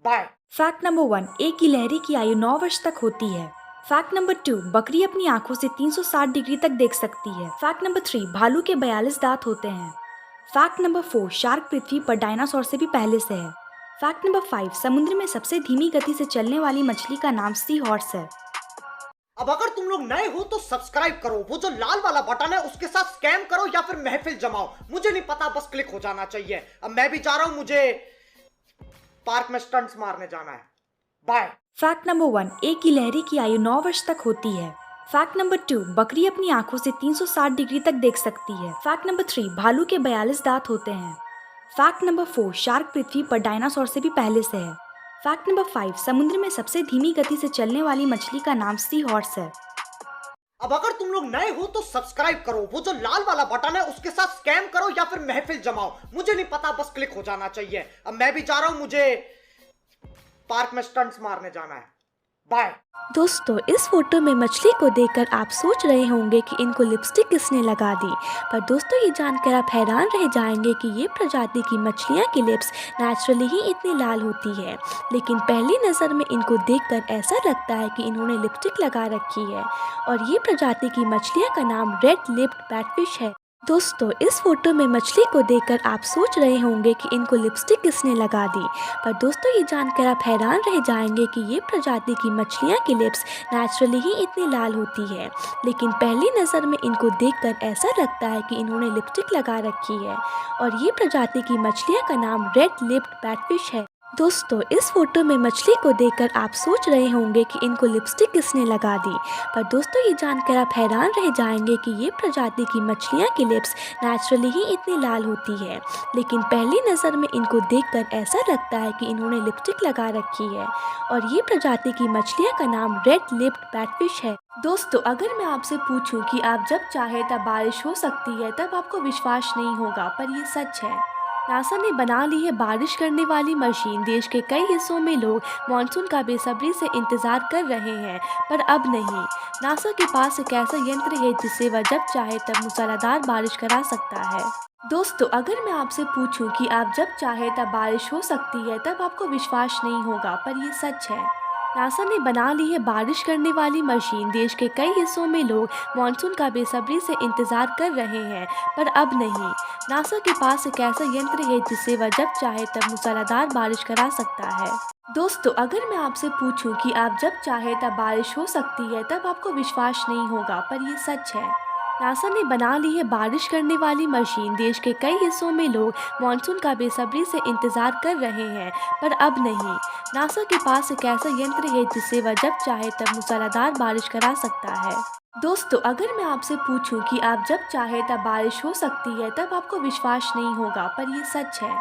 बाय। फैक्ट नंबर 1, एक गिलहरी की आयु 9 वर्ष तक होती है। फैक्ट नंबर 2, बकरी अपनी आंखों से 360 डिग्री तक देख सकती है। फैक्ट नंबर 3, भालू के 42 दांत होते हैं। फैक्ट नंबर 4, शार्क पृथ्वी पर डायनासोर से भी पहले से है। फैक्ट नंबर 5, समुद्र में सबसे धीमी गति से चलने वाली मछली का नाम सी हॉर्स है। अब अगर तुम लोग नए हो तो सब्सक्राइब करो, वो जो लाल वाला बटन है उसके साथ स्कैम करो या फिर महफिल जमाओ, मुझे नहीं पता, बस क्लिक हो जाना चाहिए। अब मैं भी जा रहा हूं, मुझे पार्क में स्टंट्स मारने जाना है। बाय। फैक्ट नंबर 1, एक गिलहरी की आयु 9 वर्ष तक होती है। फैक्ट नंबर 2, बकरी अपनी आंखों से 360 डिग्री तक देख सकती है। फैक्ट नंबर 3, भालू के 42 दांत होते हैं। फैक्ट नंबर 4, शार्क पृथ्वी पर डायनासोर से भी पहले से है। फैक्ट नंबर 5, समुद्र में सबसे धीमी गति से चलने वाली मछली का नाम सी हॉर्स है। अब अगर तुम लोग नए हो तो सब्सक्राइब करो, वो जो लाल वाला बटन है उसके साथ स्कैम करो या फिर महफिल जमाओ, मुझे नहीं पता, बस क्लिक हो जाना चाहिए। अब मैं भी जा रहा हूं, मुझे पार्क में स्टंट्स मारने जाना है। बाय। दोस्तों, इस फोटो में मछली को देखकर आप सोच रहे होंगे कि इनको लिपस्टिक किसने लगा दी, पर दोस्तों ये जानकर आप हैरान रह जाएंगे कि ये प्रजाति की मछलियाँ की लिप्स नेचुरली ही इतनी लाल होती है, लेकिन पहली नज़र में इनको देखकर ऐसा लगता है कि इन्होंने लिपस्टिक लगा रखी है। और ये प्रजाति की मछलियाँ का नाम रेड लिप्ड बैटफिश है। दोस्तों, इस फोटो में मछली को देखकर आप सोच रहे होंगे कि इनको लिपस्टिक किसने लगा दी, पर दोस्तों ये जानकर आप हैरान रह जाएंगे कि ये प्रजाति की मछलियाँ की लिप्स नेचुरली ही इतनी लाल होती है, लेकिन पहली नज़र में इनको देखकर ऐसा लगता है कि इन्होंने लिपस्टिक लगा रखी है। और ये प्रजाति की मछलियाँ का नाम रेड लिप्ड बैटफिश है। दोस्तों, इस फोटो में मछली को देखकर आप सोच रहे होंगे कि इनको लिपस्टिक किसने लगा दी। पर दोस्तों, ये जानकर आप हैरान रह जाएंगे कि ये प्रजाति की मछलियाँ की लिप्स नेचुरली ही इतनी लाल होती है, लेकिन पहली नज़र में इनको देखकर ऐसा लगता है कि इन्होंने लिपस्टिक लगा रखी है। और ये प्रजाति की मछलियाँ का नाम रेड लिप्ड बैटफिश है। दोस्तों, अगर मैं आपसे पूछूं कि आप जब चाहे तब बारिश हो सकती है, तब आपको विश्वास नहीं होगा, पर ये सच है। नासा ने बना ली है बारिश करने वाली मशीन। देश के कई हिस्सों में लोग मानसून का बेसब्री से इंतजार कर रहे हैं, पर अब नहीं। नासा के पास एक ऐसा यंत्र है जिससे वह जब चाहे तब मूसलाधार बारिश करा सकता है। दोस्तों, अगर मैं आपसे पूछूं कि आप जब चाहे तब बारिश हो सकती है, तब आपको विश्वास नहीं होगा, पर ये सच है। नासा ने बना ली है बारिश करने वाली मशीन। देश के कई हिस्सों में लोग मानसून का बेसब्री से इंतजार कर रहे हैं, पर अब नहीं। नासा के पास एक ऐसा यंत्र है जिससे वह जब चाहे तब मूसलाधार बारिश करा सकता है। दोस्तों, अगर मैं आपसे पूछूं कि आप जब चाहे तब बारिश हो सकती है, तब आपको विश्वास नहीं होगा, पर ये सच है। नासा ने बना ली है बारिश करने वाली मशीन। देश के कई हिस्सों में लोग मानसून का बेसब्री से इंतजार कर रहे हैं, पर अब नहीं। नासा के पास एक ऐसा यंत्र है जिससे वह जब चाहे तब मूसलाधार बारिश करा सकता है। दोस्तों, अगर मैं आपसे पूछूं कि आप जब चाहे तब बारिश हो सकती है, तब आपको विश्वास नहीं होगा, पर ये सच है।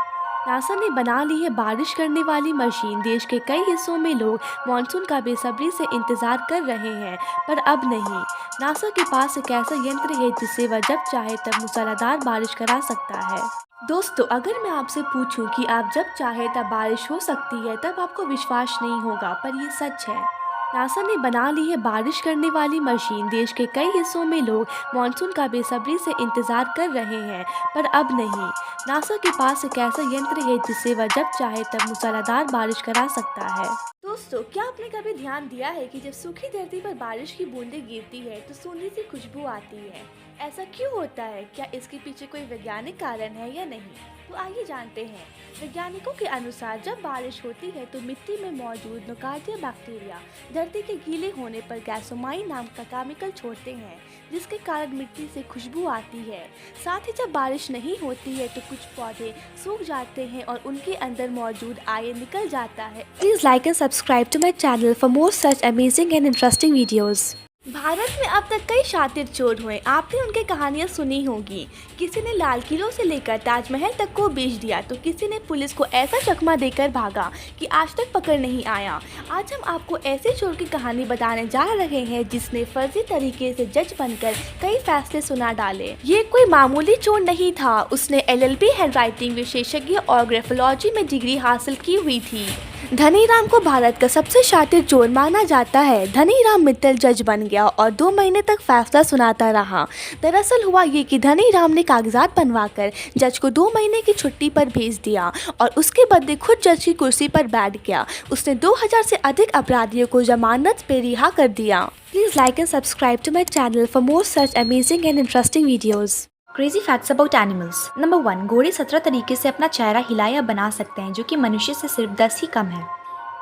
नासा ने बना ली है बारिश करने वाली मशीन। देश के कई हिस्सों में लोग मानसून का बेसब्री से इंतजार कर रहे हैं, पर अब नहीं। नासा के पास एक ऐसा यंत्र है जिससे वह जब चाहे तब मूसलाधार बारिश करा सकता है। दोस्तों, अगर मैं आपसे पूछूं कि आप जब चाहे तब बारिश हो सकती है, तब आपको विश्वास नहीं होगा, पर ये सच है। नासा ने बना ली है बारिश करने वाली मशीन। देश के कई हिस्सों में लोग मानसून का बेसब्री से इंतजार कर रहे हैं, पर अब नहीं। नासा के पास एक ऐसा यंत्र है जिससे वह जब चाहे तब मूसलाधार बारिश करा सकता है। दोस्तों, क्या आपने कभी ध्यान दिया है कि जब सूखी धरती पर बारिश की बूंदें गिरती है तो सुंदर सी खुशबू आती है? ऐसा क्यों होता है? क्या इसके पीछे कोई वैज्ञानिक कारण है या नहीं? तो आइए जानते हैं। वैज्ञानिकों के अनुसार जब बारिश होती है तो मिट्टी में मौजूद नोकार्डिया बैक्टीरिया धरती के गीले होने पर गैसोमाइन नाम का केमिकल छोड़ते हैं, जिसके कारण मिट्टी से खुशबू आती है। साथ ही जब बारिश नहीं होती है तो कुछ पौधे सूख जाते हैं और उनके अंदर मौजूद आयरन निकल जाता है। Please like and subscribe to my channel for more such amazing and interesting videos. Bharat में अब तक कई शातिर चोर हुए। आपने उनकी कहानियां सुनी होगी। किसी ने लाल किलों से लेकर ताजमहल तक को बेच दिया, तो किसी ने पुलिस को ऐसा चकमा देकर भागा कि आज तक पकड़ नहीं आया। आज हम आपको ऐसे चोर की कहानी बताने जा रहे हैं जिसने फर्जी तरीके से जज बनकर कई फैसले सुना डाले। ये कोई मामूली चोर नहीं था। उसने LLB हैंडराइटिंग विशेषज्ञ और ग्राफोलॉजी में डिग्री हासिल की हुई थी। धनीराम को भारत का सबसे शातिर चोर माना जाता है। धनीराम मित्तल जज बन गया और 2 महीने तक फैसला सुनाता रहा। दरअसल हुआ ये कि धनीराम ने कागजात बनवाकर जज को 2 महीने की छुट्टी पर भेज दिया और उसके बदले खुद जज की कुर्सी पर बैठ गया। उसने 2000 से अधिक अपराधियों को जमानत पे रिहा कर दिया। Please like and subscribe to my channel for more such amazing and interesting videos. Crazy facts about animals. Number 1, घोड़े 17 तरीके से अपना चेहरा हिला या बना सकते हैं, जो कि मनुष्य से सिर्फ 10 ही कम है।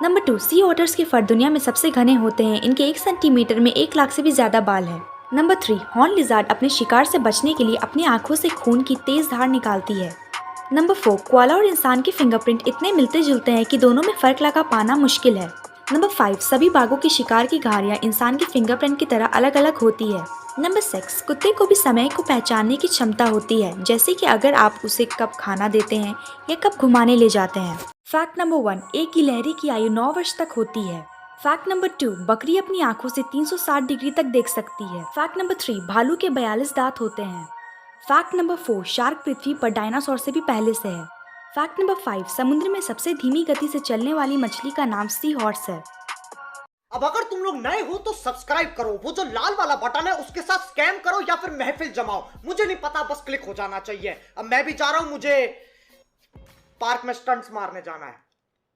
नंबर 2, सी ऑटर्स के फर दुनिया में सबसे घने होते हैं। इनके 1 सेंटीमीटर में 1 लाख से भी ज्यादा बाल है। नंबर 3, हॉर्न लिजार्ड अपने शिकार से बचने के लिए अपनी आंखों से खून की तेज धार निकालती है। नंबर 4, कोआला और इंसान के फिंगरप्रिंट इतने मिलते जुलते हैं कि दोनों में फर्क लगा पाना मुश्किल है। नंबर 5, सभी बाघों की शिकार की घाड़ियां इंसान के फिंगरप्रिंट की तरह अलग अलग होती है। नंबर 6, कुत्ते को भी समय को पहचानने की क्षमता होती है, जैसे कि अगर आप उसे कब खाना देते हैं या कब घुमाने ले जाते हैं। फैक्ट नंबर 1, एक गिलहरी की आयु 9 वर्ष तक होती है। फैक्ट नंबर 2, बकरी अपनी आंखों से 360 डिग्री तक देख सकती है। फैक्ट नंबर 3, भालू के 42 दांत होते हैं। फैक्ट नंबर 4, शार्क पृथ्वी पर डायनासोर से भी पहले से है। फैक्ट नंबर 5, समुद्र में सबसे धीमी गति से चलने वाली मछली का नाम सी हॉर्स है। अब अगर तुम लोग नए हो तो सब्सक्राइब करो, वो जो लाल वाला बटन है उसके साथ स्कैम करो या फिर महफिल जमाओ, मुझे नहीं पता, बस क्लिक हो जाना चाहिए। अब मैं भी जा रहा हूं, मुझे पार्क में स्टंट्स मारने जाना है।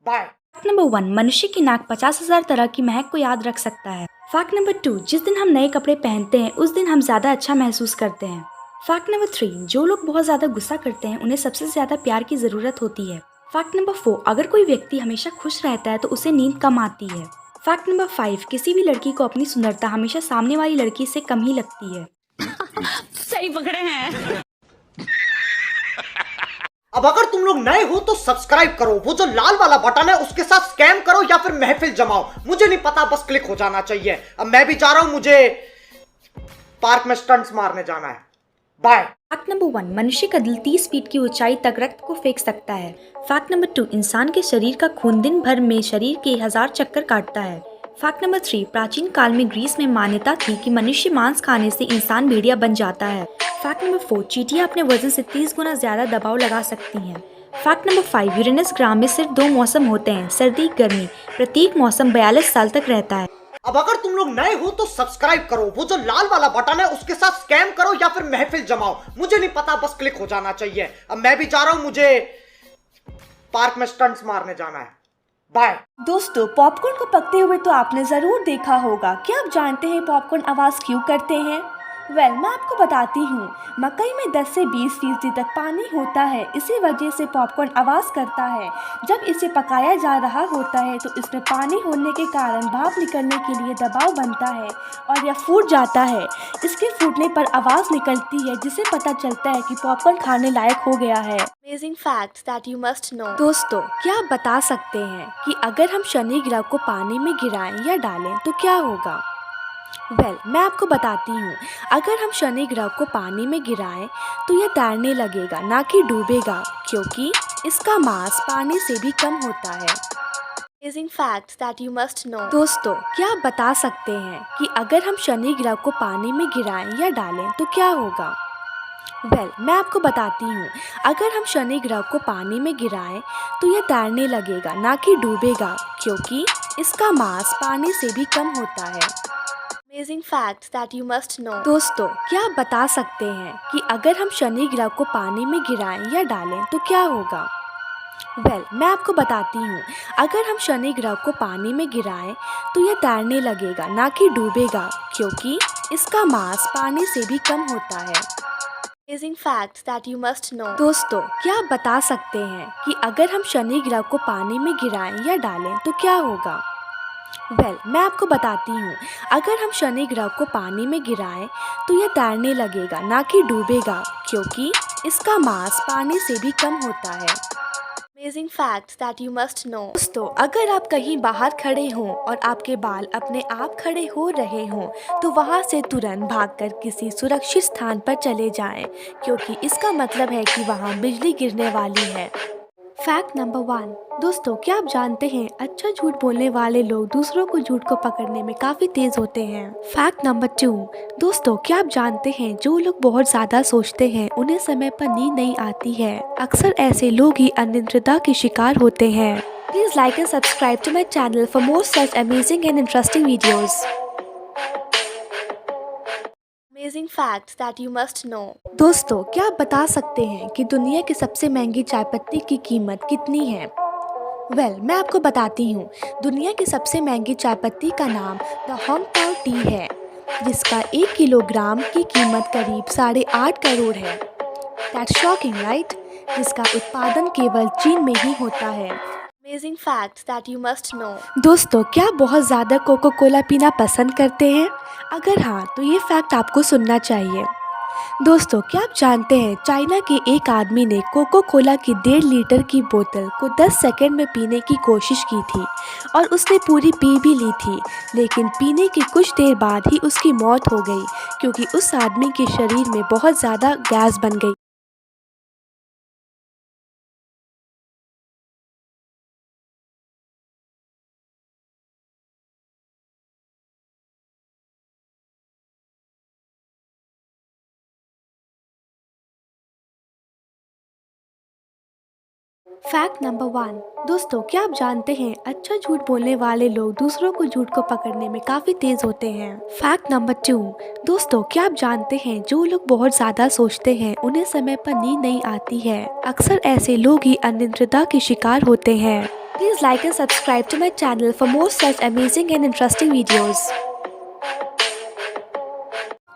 बाय। फैक्ट नंबर 1, मनुष्य की नाक 50,000 तरह की महक को याद रख सकता है। फैक्ट नंबर 2, जिस दिन हम नए कपड़े पहनते हैं उस दिन हम ज्यादा अच्छा महसूस करते हैं। फैक्ट नंबर 3, जो लोग बहुत ज्यादा गुस्सा करते हैं उन्हें सबसे ज्यादा प्यार की जरूरत होती है। फैक्ट नंबर 4, अगर कोई व्यक्ति हमेशा खुश रहता है तो उसे नींद कम आती है। फैक्ट नंबर 5, किसी भी लड़की को अपनी सुंदरता हमेशा सामने वाली लड़की से कम ही लगती है। सही पकड़े हैं। अब अगर तुम लोग नए हो तो सब्सक्राइब करो, वो जो लाल वाला बटन है उसके साथ स्कैम करो या फिर महफिल जमाओ, मुझे नहीं पता, बस क्लिक हो जाना चाहिए। अब मैं भी जा रहा हूं, मुझे पार्क में स्टंट्स मारने जाना है। बाय। फैक्ट नंबर 1, मनुष्य का दिल 30 फीट की ऊंचाई तक रक्त को फेंक सकता है। फैक्ट नंबर 2, इंसान के शरीर का खून दिन भर में शरीर के 1000 चक्कर काटता है। फैक्ट नंबर 3, प्राचीन काल में ग्रीस में मान्यता थी कि मनुष्य मांस खाने से इंसान भेड़िया बन जाता है। फैक्ट नंबर 4, चींटियां अपने वजन से 30 गुना ज्यादा दबाव लगा सकती हैं। फैक्ट नंबर 5, यूरेनस ग्रह में सिर्फ 2 मौसम होते हैं, सर्दी गर्मी। प्रत्येक मौसम 42 साल तक रहता है। अब अगर तुम लोग नए हो तो सब्सक्राइब करो, वो जो लाल वाला बटन है उसके साथ स्कैम करो या फिर महफिल जमाओ, मुझे नहीं पता, बस क्लिक हो जाना चाहिए। अब मैं भी जा रहा हूं, मुझे पार्क में स्टंट्स मारने जाना है। बाय। दोस्तों, पॉपकॉर्न को पकते हुए तो आपने ज़रूर देखा होगा। क्या आप जानते हैं पॉपकॉर्न आवाज़ क्यों करते हैं? मैं आपको बताती हूँ। मकई में 10 से 20% तक पानी होता है, इसी वजह से पॉपकॉर्न आवाज़ करता है। जब इसे पकाया जा रहा होता है तो इसमें पानी होने के कारण भाप निकलने के लिए दबाव बनता है और यह फूट जाता है। इसके फूटने पर आवाज़ निकलती है, जिससे पता चलता है कि पॉपकॉर्न खाने लायक हो गया है। Amazing facts that you must know. दोस्तों, क्या आप बता सकते हैं कि अगर हम शनि ग्रह को पानी में गिराएं या डालें तो क्या होगा? मैं आपको बताती हूँ। अगर हम शनि ग्रह को पानी में गिराएं तो यह तैरने लगेगा, ना कि डूबेगा, क्योंकि इसका मास पानी से भी कम होता है। Amazing facts that you must know. दोस्तों, क्या आप बता सकते हैं कि अगर हम शनि ग्रह को पानी में गिराएं या डालें तो क्या होगा? मैं आपको बताती हूँ। अगर हम शनि ग्रह को पानी में गिराएं तो यह तैरने लगेगा, ना कि डूबेगा, क्योंकि इसका मास पानी से भी कम होता है। Amazing facts that you must know. दोस्तों, क्या आप बता सकते हैं कि अगर हम शनि ग्रह को पानी में गिराएं या डालें तो क्या होगा? मैं आपको बताती हूँ। अगर हम शनि ग्रह को पानी में गिराएं तो यह तैरने लगेगा, ना कि डूबेगा, क्योंकि इसका मास पानी से भी कम होता है। Amazing facts that you must know. दोस्तों, क्या आप बता सकते हैं कि अगर हम शनि ग्रह को पानी में गिराएं या डालें तो क्या होगा? मैं आपको बताती हूँ। अगर हम शनि ग्रह को पानी में गिराएं तो यह तैरने लगेगा, ना कि डूबेगा, क्योंकि इसका मास पानी से भी कम होता है। Amazing facts that you must know. दोस्तों, अगर आप कहीं बाहर खड़े हों और आपके बाल अपने आप खड़े हो रहे हों तो वहां से तुरंत भागकर किसी सुरक्षित स्थान पर चले जाएं, क्योंकि इसका मतलब है कि वहां बिजली गिरने वाली है। Fact number 1। दोस्तों, क्या आप जानते हैं अच्छा झूठ बोलने वाले लोग दूसरों को झूठ को पकड़ने में काफ़ी तेज होते हैं। Fact number 2। दोस्तों, क्या आप जानते हैं जो लोग बहुत ज़्यादा सोचते हैं उन्हें समय पर नींद नहीं आती है। अक्सर ऐसे लोग ही अनिद्रता के शिकार होते हैं। Please like and subscribe to my channel for more such amazing and interesting videos. Amazing facts that you must know. दोस्तों, क्या आप बता सकते हैं कि दुनिया की सबसे महंगी चाय पत्ती की कीमत कितनी है? मैं आपको बताती हूँ। दुनिया की सबसे महंगी चाय पत्ती का नाम द होंगताओ टी है, जिसका 1 किलोग्राम की कीमत करीब 8.5 करोड़ है। That's shocking, right? जिसका उत्पादन केवल चीन में ही होता है। Amazing facts that you must know. दोस्तों, क्या आप बहुत ज़्यादा कोको कोला पीना पसंद करते हैं? अगर हाँ, तो ये फैक्ट आपको सुनना चाहिए। दोस्तों, क्या आप जानते हैं चाइना के एक आदमी ने कोको कोला की 1.5 लीटर की बोतल को 10 सेकंड में पीने की कोशिश की थी और उसने पूरी पी भी ली थी, लेकिन पीने की कुछ देर बाद ही उसकी मौत हो गई, क्योंकि उस आदमी के शरीर में बहुत ज़्यादा गैस बन गई। Fact number 1। दोस्तों, क्या आप जानते हैं अच्छा झूठ बोलने वाले लोग दूसरों को झूठ को पकड़ने में काफ़ी तेज होते हैं। Fact number 2। दोस्तों, क्या आप जानते हैं जो लोग बहुत ज़्यादा सोचते हैं उन्हें समय पर नींद नहीं आती है। अक्सर ऐसे लोग ही अनिद्रता के शिकार होते हैं। Please like and subscribe to my channel for more such amazing and interesting videos.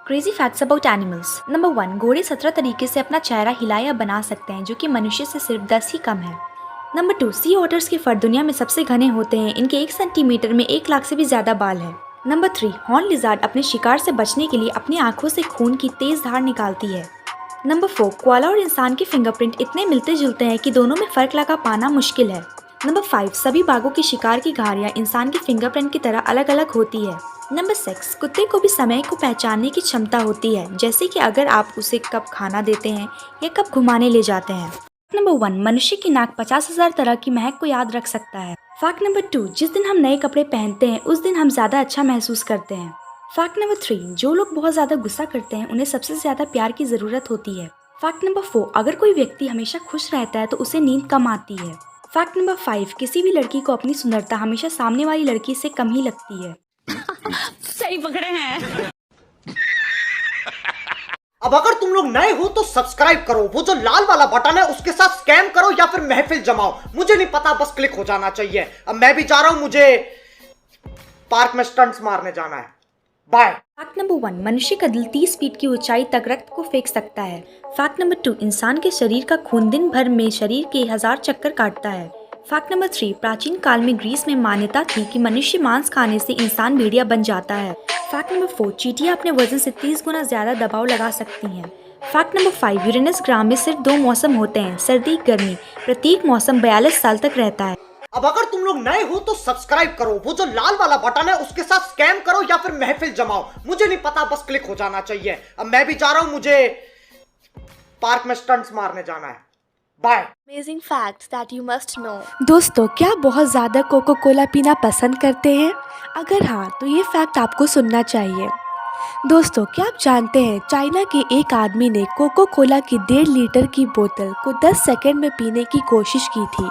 Crazy facts about animals. Number 1, घोड़े 17 तरीके से अपना चेहरा हिला या बना सकते हैं, जो कि मनुष्य से सिर्फ 10 ही कम है। नंबर 2, सी ऑटर्स के फर दुनिया में सबसे घने होते हैं। इनके 1 सेंटीमीटर में 1 लाख से भी ज्यादा बाल है। नंबर 3, हॉर्न लिजार्ड अपने शिकार से बचने के लिए अपनी आंखों से खून की तेज धार निकालती है। नंबर 4 कोआला और इंसान के फिंगरप्रिंट इतने मिलते जुलते हैं कि दोनों में फर्क लगा पाना मुश्किल है। नंबर 5 सभी बाघों की शिकार की घाड़ियां इंसान के फिंगरप्रिंट की तरह अलग अलग होती है। नंबर 6 कुत्ते को भी समय को पहचानने की क्षमता होती है, जैसे कि अगर आप उसे कब खाना देते हैं या कब घुमाने ले जाते हैं। नंबर 1 मनुष्य की नाक 50,000 तरह की महक को याद रख सकता है। फैक्ट नंबर 2 जिस दिन हम नए कपड़े पहनते हैं उस दिन हम ज्यादा अच्छा महसूस करते हैं। फैक्ट नंबर 3 जो लोग बहुत ज्यादा गुस्सा करते हैं उन्हें सबसे ज्यादा प्यार की जरूरत होती है। फैक्ट नंबर 4 अगर कोई व्यक्ति हमेशा खुश रहता है तो उसे नींद कम आती है। फैक्ट नंबर 5 किसी भी लड़की को अपनी सुंदरता हमेशा सामने वाली लड़की से कम ही लगती है। सही पकड़े हैं। अब अगर तुम लोग नए हो तो सब्सक्राइब करो, वो जो लाल वाला बटन है उसके साथ स्कैम करो या फिर महफिल जमाओ, मुझे नहीं पता, बस क्लिक हो जाना चाहिए। अब मैं भी जा रहा हूं, मुझे पार्क में स्टंट्स मारने जाना है। बाय। फैक्ट नंबर 1 मनुष्य का दिल 30 फीट की ऊंचाई तक रक्त को फेंक सकता है। फैक्ट नंबर 2 इंसान के शरीर का खून दिन भर में शरीर के 1000 चक्कर काटता है। फैक्ट नंबर 3 प्राचीन काल में ग्रीस में मान्यता थी कि मनुष्य मांस खाने से इंसान भेड़िया बन जाता है। फैक्ट नंबर 4 चींटियां अपने वजन से 30 गुना ज्यादा दबाव लगा सकती हैं। फैक्ट नंबर 5 यूरेनस ग्रह में सिर्फ 2 मौसम होते हैं, सर्दी गर्मी। प्रत्येक मौसम 42 साल तक रहता है। अब अगर तुम लोग नए हो तो सब्सक्राइब करो, वो जो लाल वाला बटन है उसके साथ स्कैम करो या फिर महफिल जमाओ, मुझे नहीं पता, बस क्लिक हो जाना चाहिए। अब मैं भी जा रहा हूं, मुझे पार्क में स्टंट्स मारने जाना है। Bye. Amazing facts that you must know। दोस्तों क्या आप बहुत ज़्यादा कोको कोला पीना पसंद करते हैं? अगर हाँ तो ये फैक्ट आपको सुनना चाहिए। दोस्तों क्या आप जानते हैं चाइना के एक आदमी ने कोको कोला की 1.5 लीटर की बोतल को 10 सेकंड में पीने की कोशिश की थी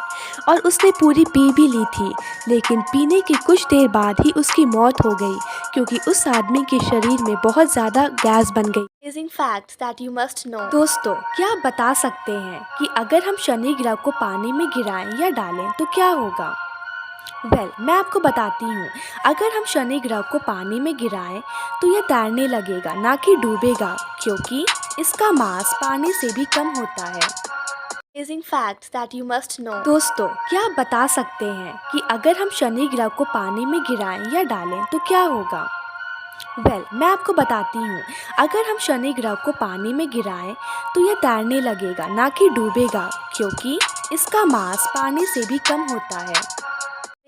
और उसने पूरी पी भी ली थी, लेकिन पीने की कुछ देर बाद ही उसकी मौत हो गई क्योंकि उस आदमी के शरीर में बहुत ज़्यादा गैस बन गई। Amazing facts that you must know। दोस्तों क्या आप बता सकते हैं कि अगर हम शनि ग्रह को पानी में गिराएं या डालें तो क्या होगा? मैं आपको बताती हूँ, अगर हम शनि ग्रह को पानी में गिराएं तो यह तैरने लगेगा ना कि डूबेगा, क्योंकि इसका मास पानी से भी कम होता है। Amazing facts that you must know। दोस्तों क्या आप बता सकते हैं कि अगर हम शनि ग्रह को पानी में गिराएं या डालें तो क्या होगा? मैं आपको बताती हूँ, अगर हम शनि ग्रह को पानी में गिराएं तो यह तैरने लगेगा ना कि डूबेगा, क्योंकि इसका मास पानी से भी कम होता है।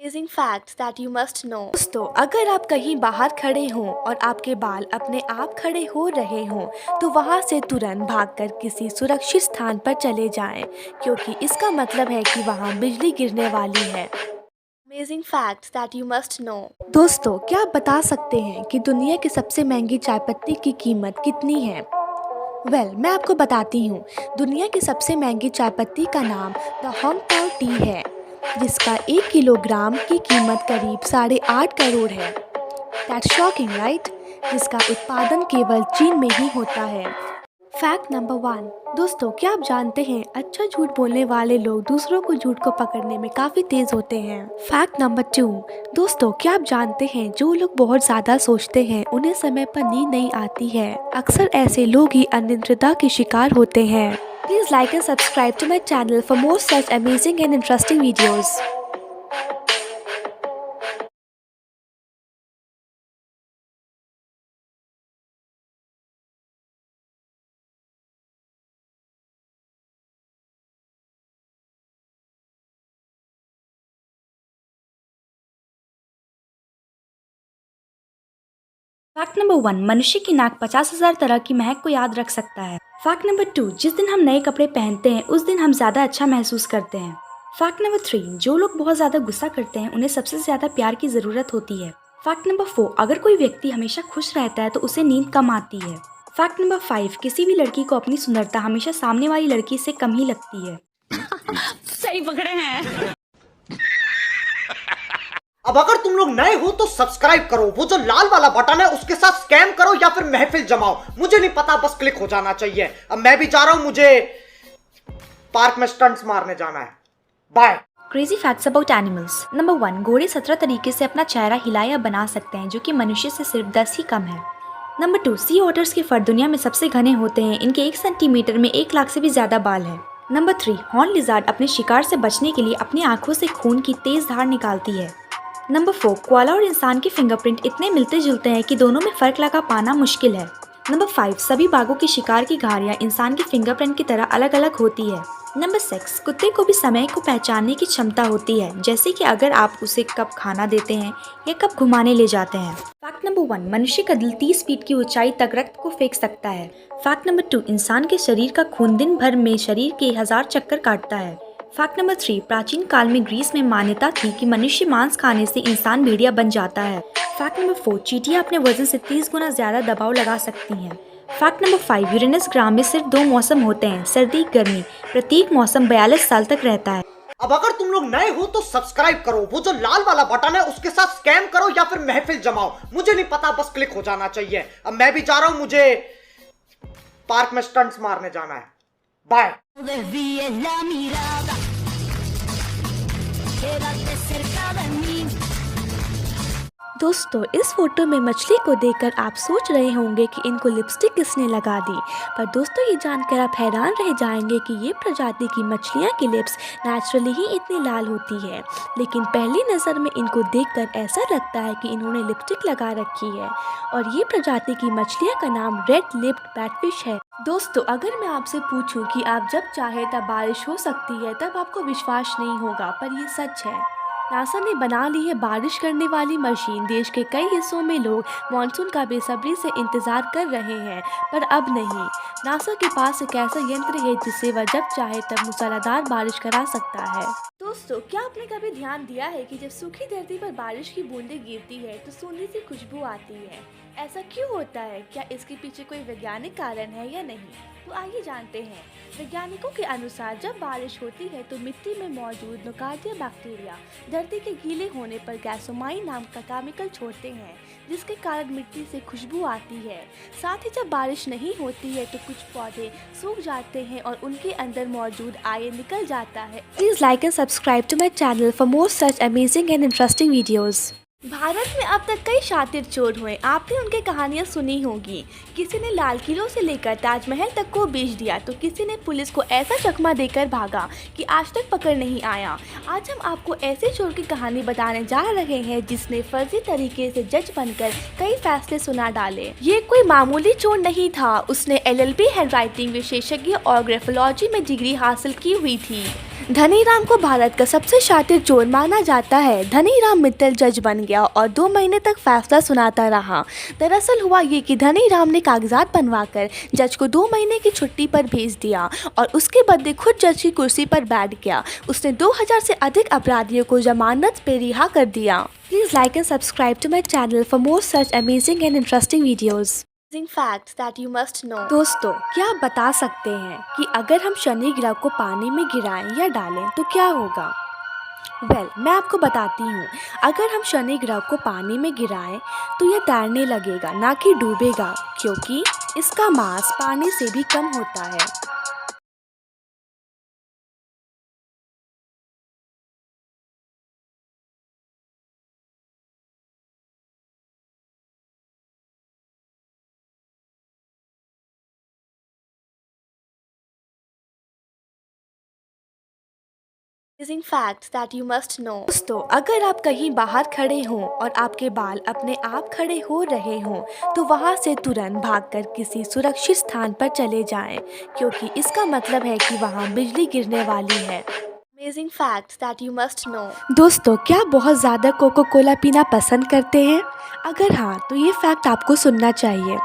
Amazing facts that you must know। दोस्तों अगर आप कहीं बाहर खड़े हों और आपके बाल अपने आप खड़े हो रहे हों तो वहां से तुरंत भागकर किसी सुरक्षित स्थान पर चले जाएं, क्योंकि इसका मतलब है कि वहां बिजली गिरने वाली है। Amazing facts that you must know। दोस्तों क्या आप बता सकते हैं कि दुनिया की सबसे महंगी चाय पत्ती की कीमत कितनी है? मैं आपको बताती हूँ, दुनिया की सबसे महंगी चाय पत्ती का नाम द होंगताओ टी है, जिसका 1 किलोग्राम की कीमत करीब 8.5 करोड़ है। That's shocking, right? जिसका उत्पादन केवल चीन में ही होता है। फैक्ट नंबर 1 दोस्तों क्या आप जानते हैं अच्छा झूठ बोलने वाले लोग दूसरों को झूठ को पकड़ने में काफ़ी तेज होते हैं। फैक्ट नंबर 2 दोस्तों क्या आप जानते हैं जो लोग बहुत ज़्यादा सोचते हैं उन्हें समय पर नींद नहीं आती है। अक्सर ऐसे लोग ही अनिद्रता के शिकार होते हैं। Please like and subscribe to my channel for more such amazing and interesting videos। Fact number 1 मनुष्य की नाक 50,000 तरह की महक को याद रख सकता है। फैक्ट नंबर 2 जिस दिन हम नए कपड़े पहनते हैं उस दिन हम ज्यादा अच्छा महसूस करते हैं। फैक्ट नंबर 3 जो लोग बहुत ज्यादा गुस्सा करते हैं उन्हें सबसे ज्यादा प्यार की जरूरत होती है। फैक्ट नंबर 4 अगर कोई व्यक्ति हमेशा खुश रहता है तो उसे नींद कम आती है। फैक्ट नंबर 5 किसी भी लड़की को अपनी सुंदरता हमेशा सामने वाली लड़की से कम ही लगती है। सही पकड़े हैं। अब अगर तुम लोग नए हो तो सब्सक्राइब करो, वो जो लाल वाला बटन है उसके साथ स्कैम करो या फिर महफिल जमाओ, मुझे नहीं पता, बस क्लिक हो जाना चाहिए। अब मैं भी जा रहा हूं, मुझे पार्क में स्टंट्स मारने जाना है। Bye. Crazy facts about animals. Number 1 घोड़े 17 तरीके से अपना चेहरा हिला या बना सकते हैं, जो कि मनुष्य से सिर्फ 10 ही कम है। नंबर 2 सी ऑटर्स के फर दुनिया में सबसे घने होते हैं, इनके 1 सेंटीमीटर में 1 लाख से भी ज्यादा बाल है। नंबर 3 हॉर्न लिजार्ड अपने शिकार से बचने के लिए अपनी आंखों से खून की तेज धार निकालती है। नंबर 4 कोआला और इंसान के फिंगरप्रिंट इतने मिलते जुलते हैं कि दोनों में फर्क लगा पाना मुश्किल है। नंबर 5 सभी बाघों की शिकार की घाड़ियाँ इंसान के फिंगरप्रिंट की तरह अलग अलग होती है। नंबर 6 कुत्ते को भी समय को पहचानने की क्षमता होती है, जैसे कि अगर आप उसे कब खाना देते हैं या कब घुमाने ले जाते हैं। फैक्ट नंबर 1 मनुष्य का दिल 30 फीट की ऊंचाई तक रक्त को फेंक सकता है। फैक्ट नंबर 2 इंसान के शरीर का खून दिन भर में शरीर के 1000 चक्कर काटता है। फैक्ट नंबर 3 प्राचीन काल में ग्रीस में मान्यता थी कि मनुष्य मांस खाने से इंसान भेड़िया बन जाता है। फैक्ट नंबर 4 चींटियां अपने वजन से 30 गुना ज्यादा दबाव लगा सकती हैं। फैक्ट नंबर 5 यूरेनस ग्रह में सिर्फ 2 मौसम होते हैं, सर्दी गर्मी। प्रत्येक मौसम 42 साल तक रहता है। अब अगर तुम लोग नए हो तो सब्सक्राइब करो, वो जो लाल वाला बटन है उसके साथ स्कैम करो या फिर महफिल जमाओ, मुझे नहीं पता, बस क्लिक हो जाना चाहिए। अब मैं भी जा रहा हूं, मुझे पार्क में स्टंट्स मारने जाना है। Bye. Desvíes la mirada, quédate cerca de mí. दोस्तों इस फोटो में मछली को देखकर आप सोच रहे होंगे कि इनको लिपस्टिक किसने लगा दी, पर दोस्तों ये जानकर आप हैरान रह जाएंगे कि ये प्रजाति की मछलियाँ की लिप्स नेचुरली ही इतनी लाल होती है, लेकिन पहली नज़र में इनको देखकर ऐसा लगता है कि इन्होंने लिपस्टिक लगा रखी है। और ये प्रजाति की मछलियाँ का नाम रेड लिप्ड बैटफिश है। दोस्तों अगर मैं आपसे पूछूं कि आप जब चाहे तब बारिश हो सकती है, तब आपको विश्वास नहीं होगा, पर ये सच है। नासा ने बना ली है बारिश करने वाली मशीन। देश के कई हिस्सों में लोग मानसून का बेसब्री से इंतजार कर रहे हैं, पर अब नहीं। नासा के पास एक ऐसा यंत्र है जिससे वह जब चाहे तब मूसलाधार बारिश करा सकता है। दोस्तों क्या आपने कभी ध्यान दिया है कि जब सूखी धरती पर बारिश की बूंदें गिरती है तो सोने सी खुशबू आती है? ऐसा क्यों होता है? क्या इसके पीछे कोई वैज्ञानिक कारण है या नहीं? तो आइए जानते हैं। वैज्ञानिकों के अनुसार जब बारिश होती है तो मिट्टी में मौजूद नोकार्डिया बैक्टीरिया धरती के गीले होने पर गैसोमाइन नाम का केमिकल छोड़ते हैं, जिसके कारण मिट्टी से खुशबू आती है। साथ ही जब बारिश नहीं होती है तो कुछ पौधे सूख जाते हैं और उनके अंदर मौजूद आयन निकल जाता है। Please like and subscribe to my channel for more such amazing and interesting videos. Bharat में अब तक कई शातिर चोर हुए, आपने उनकी कहानियां सुनी होगी। किसी ने लाल किलों से लेकर ताजमहल तक को बेच दिया, तो किसी ने पुलिस को ऐसा चकमा देकर भागा कि आज तक पकड़ नहीं आया। आज हम आपको ऐसे चोर की कहानी बताने जा रहे हैं जिसने फर्जी तरीके से जज बनकर कई फैसले सुना डाले। ये कोई मामूली चोर नहीं था, उसने LLB हैंडराइटिंग विशेषज्ञ और ग्राफोलॉजी में डिग्री हासिल की हुई थी। धनीराम को भारत का सबसे शातिर चोर माना जाता है। धनीराम मित्तल जज बन गया और 2 महीने तक फैसला सुनाता रहा। दरअसल हुआ ये कि धनीराम ने कागजात बनवाकर जज को 2 महीने की छुट्टी पर भेज दिया और उसके बदले खुद जज की कुर्सी पर बैठ गया। उसने 2000 से अधिक अपराधियों को जमानत पे रिहा कर दिया। Please like and subscribe to my channel for more such amazing and interesting videos. Facts that you must know. दोस्तों क्या आप बता सकते हैं कि अगर हम शनि ग्रह को पानी में गिराएं या डालें तो क्या होगा? मैं आपको बताती हूँ। अगर हम शनि ग्रह को पानी में गिराएं तो यह तैरने लगेगा, ना कि डूबेगा, क्योंकि इसका मास पानी से भी कम होता है। Facts that you must know. दोस्तों अगर आप कहीं बाहर खड़े हों और आपके बाल अपने आप खड़े हो रहे हों तो वहां से तुरंत भागकर किसी सुरक्षित स्थान पर चले जाएं, क्योंकि इसका मतलब है कि वहां बिजली गिरने वाली है। Amazing facts that you must know. दोस्तों क्या आप बहुत ज़्यादा कोको कोला पीना पसंद करते हैं? अगर हाँ तो ये फैक्ट आपको सुनना चाहिए।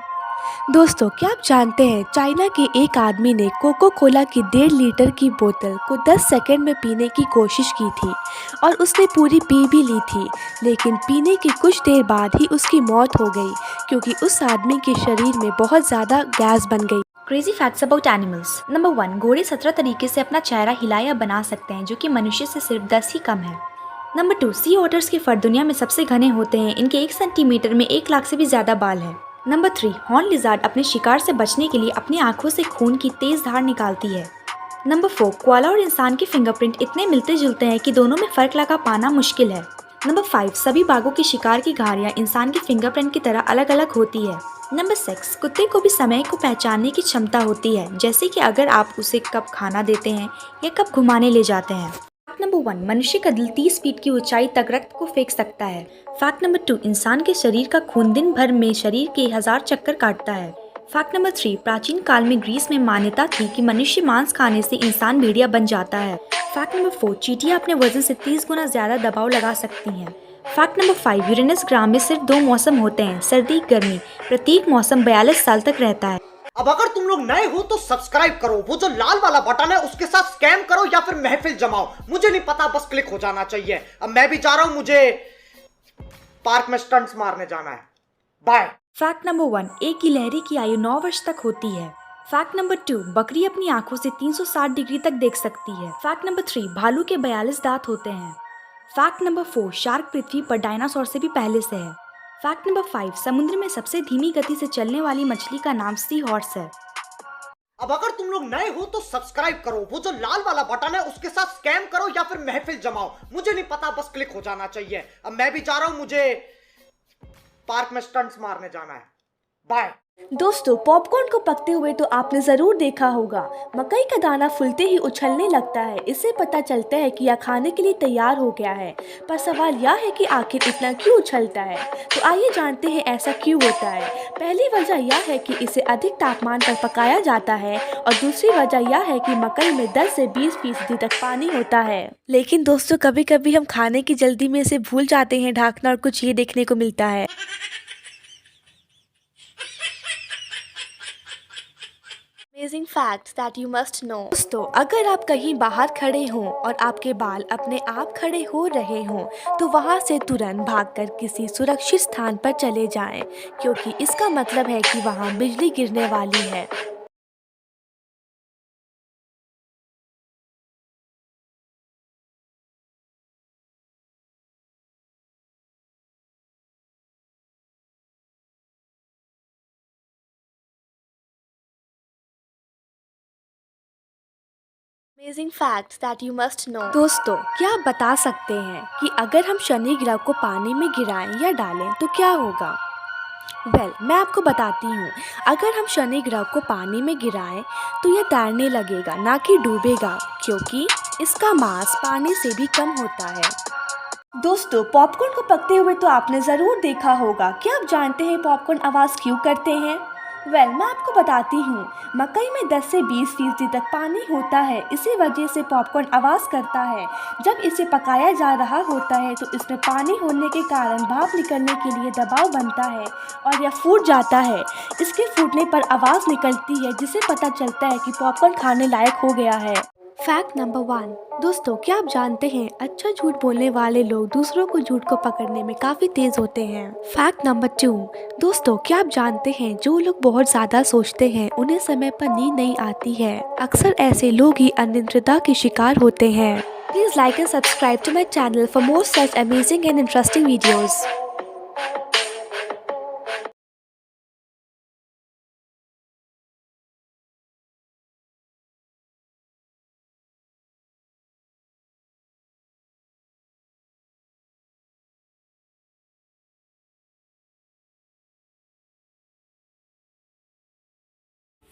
दोस्तों क्या आप जानते हैं चाइना के एक आदमी ने कोको कोला की 1.5 लीटर की बोतल को 10 सेकंड में पीने की कोशिश की थी और उसने पूरी पी भी ली थी, लेकिन पीने की कुछ देर बाद ही उसकी मौत हो गई क्योंकि उस आदमी के शरीर में बहुत ज़्यादा गैस बन गई। Crazy facts about animals. Number 1 घोड़े 17 तरीके से अपना चेहरा हिलाया बना सकते हैं, जो कि मनुष्य से सिर्फ 10 ही कम है। नंबर 2 सी ऑटर्स के फर दुनिया में सबसे घने होते हैं, इनके 1 सेंटीमीटर में 1 लाख से भी ज़्यादा बाल है। नंबर 3 हॉर्न लिजार्ड अपने शिकार से बचने के लिए अपनी आंखों से खून की तेज धार निकालती है। नंबर 4 कोआला और इंसान के फिंगरप्रिंट इतने मिलते जुलते हैं कि दोनों में फर्क लगा पाना मुश्किल है। नंबर 5 सभी बाघों की शिकार की घाड़ियाँ इंसान के फिंगरप्रिंट की तरह अलग अलग होती है। नंबर 6 कुत्ते को भी समय को पहचानने की क्षमता होती है, जैसे कि अगर आप उसे कब खाना देते हैं या कब घुमाने ले जाते हैं। फैक्ट नंबर 1 मनुष्य का दिल 30 फीट की ऊंचाई तक रक्त को फेंक सकता है। फैक्ट नंबर 2 इंसान के शरीर का खून दिन भर में शरीर के 1000 चक्कर काटता है। फैक्ट नंबर 3, प्राचीन काल में ग्रीस में मान्यता थी कि मनुष्य मांस खाने से इंसान भेड़िया बन जाता है। फैक्ट नंबर 4, चींटियां अपने वजन से 30 गुना ज्यादा दबाव लगा सकती हैं। फैक्ट नंबर 5, यूरेनस ग्रह में सिर्फ 2 मौसम होते हैं, सर्दी गर्मी। प्रत्येक मौसम 42 साल तक रहता है। अब अगर तुम लोग नए हो तो सब्सक्राइब करो, वो जो लाल वाला बटन है उसके साथ स्कैम करो या फिर महफिल जमाओ, मुझे नहीं पता, बस क्लिक हो जाना चाहिए। अब मैं भी जा रहा हूं, मुझे पार्क में स्टंट्स मारने जाना है। बाय। फैक्ट नंबर 1, एक गिलहरी की आयु 9 वर्ष तक होती है। फैक्ट नंबर 2, बकरी अपनी आंखों से 360 डिग्री तक देख सकती है। फैक्ट नंबर 3, भालू के 42 दांत होते हैं। फैक्ट नंबर 4, शार्क पृथ्वी पर डायनासोर से भी पहले से है। फैक्ट नंबर 5, समुद्र में सबसे धीमी गति से चलने वाली मछली का नाम सी हॉर्स है। अब अगर तुम लोग नए हो तो सब्सक्राइब करो, वो जो लाल वाला बटन है उसके साथ स्कैम करो या फिर महफिल जमाओ, मुझे नहीं पता, बस क्लिक हो जाना चाहिए। अब मैं भी जा रहा हूं, मुझे पार्क में स्टंट्स मारने जाना है। बाय। दोस्तों, पॉपकॉर्न को पकते हुए तो आपने ज़रूर देखा होगा। मकई का दाना फूलते ही उछलने लगता है। इससे पता चलता है कि यह खाने के लिए तैयार हो गया है। पर सवाल यह है कि आखिर इतना क्यों उछलता है? तो आइए जानते हैं ऐसा क्यों होता है। पहली वजह यह है कि इसे अधिक तापमान पर पकाया जाता है और दूसरी वजह यह है कि मकई में 10 से 20% तक पानी होता है। लेकिन दोस्तों, कभी कभी हम खाने की जल्दी में इसे भूल जाते हैं ढाकना और कुछ ये देखने को मिलता है। Amazing facts that you must know। दोस्तों, अगर आप कहीं बाहर खड़े हों और आपके बाल अपने आप खड़े हो रहे हों तो वहां से तुरंत भागकर किसी सुरक्षित स्थान पर चले जाएं, क्योंकि इसका मतलब है कि वहां बिजली गिरने वाली है। Amazing facts that you must know। दोस्तों, क्या आप बता सकते हैं कि अगर हम शनि ग्रह को पानी में गिराएं या डालें तो क्या होगा? मैं आपको बताती हूँ। अगर हम शनि ग्रह को पानी में गिराएं तो यह तैरने लगेगा, ना कि डूबेगा, क्योंकि इसका मास पानी से भी कम होता है। दोस्तों, पॉपकॉर्न को पकते हुए तो आपने ज़रूर देखा होगा। क्या आप जानते हैं पॉपकॉर्न आवाज़ क्यों करते हैं? मैं आपको बताती हूँ। मकई में 10 से 20% तक पानी होता है, इसी वजह से पॉपकॉर्न आवाज़ करता है। जब इसे पकाया जा रहा होता है तो इसमें पानी होने के कारण भाप निकलने के लिए दबाव बनता है और यह फूट जाता है। इसके फूटने पर आवाज़ निकलती है, जिससे पता चलता है कि पॉपकॉर्न खाने लायक हो गया है। फैक्ट नंबर 1, दोस्तों, क्या आप जानते हैं अच्छा झूठ बोलने वाले लोग दूसरों को झूठ को पकड़ने में काफ़ी तेज़ होते हैं। फैक्ट नंबर 2, दोस्तों, क्या आप जानते हैं जो लोग बहुत ज़्यादा सोचते हैं उन्हें समय पर नींद नहीं आती है। अक्सर ऐसे लोग ही अनिद्रता के शिकार होते हैं। Please like and subscribe to my channel for more such amazing and interesting videos.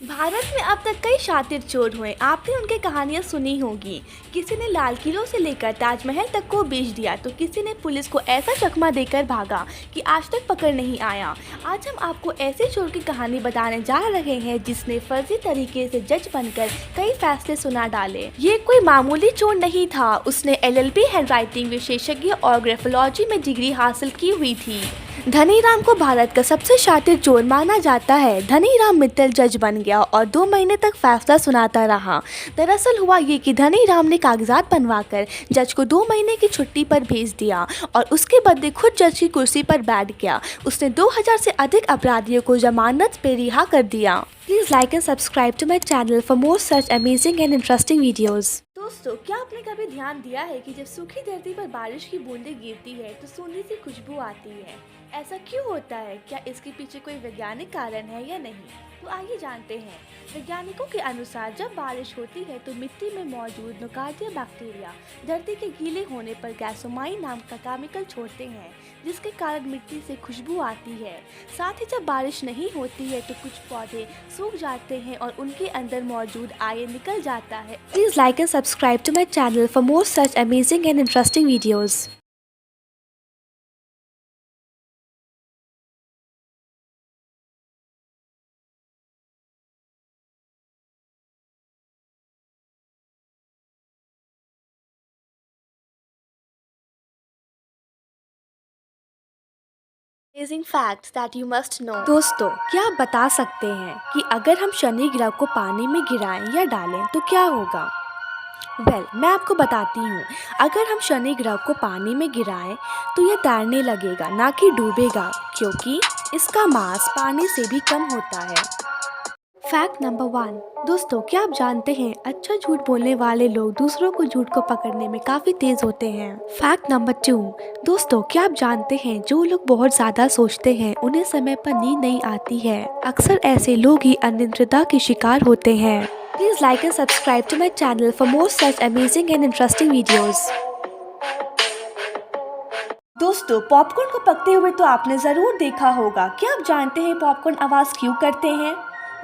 Bharat में अब तक कई शातिर चोर हुए। आपने उनकी कहानियां सुनी होगी। किसी ने लाल किलों से लेकर ताजमहल तक को बेच दिया तो किसी ने पुलिस को ऐसा चकमा देकर भागा कि आज तक पकड़ नहीं आया। आज हम आपको ऐसे चोर की कहानी बताने जा रहे हैं जिसने फर्जी तरीके से जज बनकर कई फैसले सुना डाले। ये कोई मामूली चोर नहीं था, उसने LLB हैंडराइटिंग विशेषज्ञ और ग्राफोलॉजी में डिग्री हासिल की हुई थी। धनीराम को भारत का सबसे शातिर चोर माना जाता है। धनीराम मित्तल जज बन गया और 2 महीने तक फैसला सुनाता रहा। दरअसल हुआ ये कि धनीराम ने कागजात बनवाकर जज को 2 महीने की छुट्टी पर भेज दिया और उसके बदले खुद जज की कुर्सी पर बैठ गया। उसने 2000 से अधिक अपराधियों को जमानत पे रिहा कर दिया। Please like and subscribe to my channel for more such amazing and interesting videos. दोस्तों, क्या आपने कभी ध्यान दिया है कि जब सूखी धरती पर बारिश की बूंदें गिरती है तो सोने सी खुशबू आती है? ऐसा क्यों होता है? क्या इसके पीछे कोई वैज्ञानिक कारण है या नहीं? तो आइए जानते हैं। वैज्ञानिकों के अनुसार जब बारिश होती है तो मिट्टी में मौजूद नोकार्डिया बैक्टीरिया धरती के गीले होने पर गैसोमाइन नाम का केमिकल छोड़ते हैं, जिसके कारण मिट्टी से खुशबू आती है। साथ ही जब बारिश नहीं होती है तो कुछ पौधे सूख जाते हैं और उनके अंदर मौजूद आयन निकल जाता है। Please like and subscribe to my channel for more such amazing and interesting videos. Amazing facts that you must know। दोस्तों, क्या आप बता सकते हैं कि अगर हम शनि ग्रह को पानी में गिराएं या डालें तो क्या होगा? मैं आपको बताती हूँ। अगर हम शनि ग्रह को पानी में गिराएं तो यह तैरने लगेगा, ना कि डूबेगा, क्योंकि इसका मास पानी से भी कम होता है। Fact number 1। दोस्तों, क्या आप जानते हैं अच्छा झूठ बोलने वाले लोग दूसरों को झूठ को पकड़ने में काफ़ी तेज होते हैं। Fact number 2। दोस्तों, क्या आप जानते हैं जो लोग बहुत ज़्यादा सोचते हैं उन्हें समय पर नींद नहीं आती है। अक्सर ऐसे लोग ही अनिद्रता के शिकार होते हैं। Please like and subscribe to my channel for more such amazing and interesting videos. दोस्तों, पॉपकॉर्न को पकते हुए तो आपने ज़रूर देखा होगा। क्या आप जानते हैं पॉपकॉर्न आवाज़ क्यों करते हैं?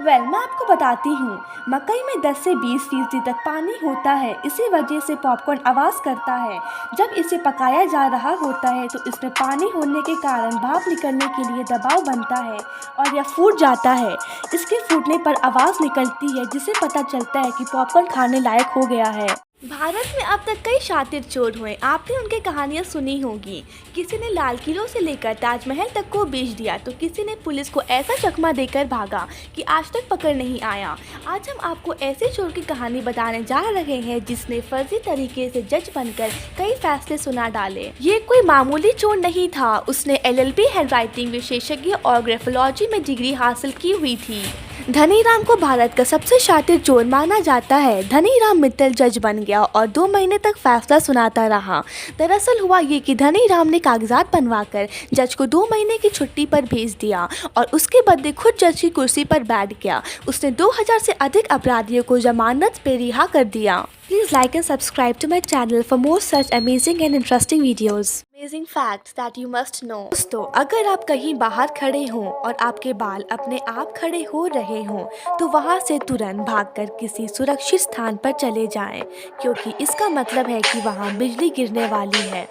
मैं आपको बताती हूँ। मकई में 10 से 20% तक पानी होता है, इसी वजह से पॉपकॉर्न आवाज़ करता है। जब इसे पकाया जा रहा होता है तो इसमें पानी होने के कारण भाप निकलने के लिए दबाव बनता है और यह फूट जाता है। इसके फूटने पर आवाज़ निकलती है, जिससे पता चलता है कि पॉपकॉर्न खाने लायक हो गया है। भारत में अब तक कई शातिर चोर हुए, आपने उनकी कहानियां सुनी होगी। किसी ने लाल किले से लेकर ताजमहल तक को बेच दिया तो किसी ने पुलिस को ऐसा चकमा देकर भागा कि आज तक पकड़ नहीं आया। आज हम आपको ऐसे चोर की कहानी बताने जा रहे हैं जिसने फर्जी तरीके से जज बनकर कई फैसले सुना डाले। ये कोई मामूली चोर नहीं था, उसने LLB हैंडराइटिंग विशेषज्ञ और ग्राफोलॉजी में डिग्री हासिल की हुई थी। धनीराम को भारत का सबसे शातिर चोर माना जाता है। धनीराम मित्तल जज बन गया और 2 महीने तक फैसला सुनाता रहा। दरअसल हुआ ये कि धनीराम ने कागजात बनवाकर जज को 2 महीने की छुट्टी पर भेज दिया और उसके बदले खुद जज की कुर्सी पर बैठ गया। उसने 2000 से अधिक अपराधियों को जमानत पे रिहा कर दिया। Please like and subscribe to my channel for more such amazing and interesting videos. Amazing facts that you must know. दोस्तों, अगर आप कहीं बाहर खड़े हों और आपके बाल अपने आप खड़े हो रहे हों तो वहां से तुरंत भागकर किसी सुरक्षित स्थान पर चले जाएं, क्योंकि इसका मतलब है कि वहां बिजली गिरने वाली है।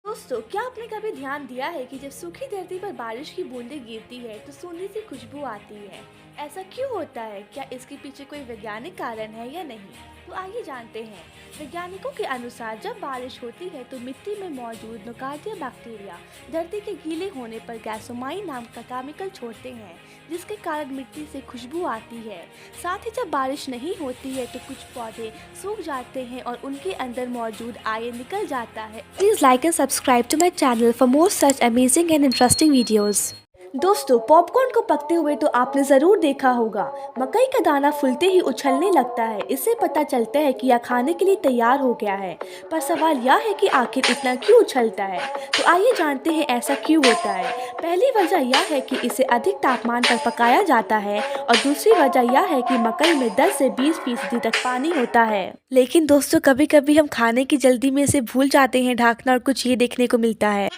दोस्तों, क्या आपने कभी ध्यान दिया है कि जब सूखी धरती पर बारिश की बूंदें गिरती है तो सोने सी खुशबू आती है? ऐसा क्यों होता है? क्या इसके पीछे कोई वैज्ञानिक कारण है या नहीं? तो आइए जानते हैं। वैज्ञानिकों के अनुसार जब बारिश होती है तो मिट्टी में मौजूद नोकार्डिया बैक्टीरिया धरती के गीले होने पर गैसोमाइन नाम का केमिकल छोड़ते हैं, जिसके कारण मिट्टी से खुशबू आती है। साथ ही जब बारिश नहीं होती है तो कुछ पौधे सूख जाते हैं और उनके अंदर मौजूद आयरन निकल जाता है। Please like and subscribe to my channel for more such amazing and interesting videos. दोस्तों, पॉपकॉर्न को पकते हुए तो आपने ज़रूर देखा होगा। मकई का दाना फूलते ही उछलने लगता है, इससे पता चलता है कि यह खाने के लिए तैयार हो गया है। पर सवाल यह है कि आखिर इतना क्यों उछलता है? तो आइए जानते हैं ऐसा क्यों होता है। पहली वजह यह है कि इसे अधिक तापमान पर पकाया जाता है और दूसरी वजह यह है कि मकई में 10 से 20% तक पानी होता है। लेकिन दोस्तों, कभी कभी हम खाने की जल्दी में इसे भूल जाते हैं ढकना और कुछ ये देखने को मिलता है।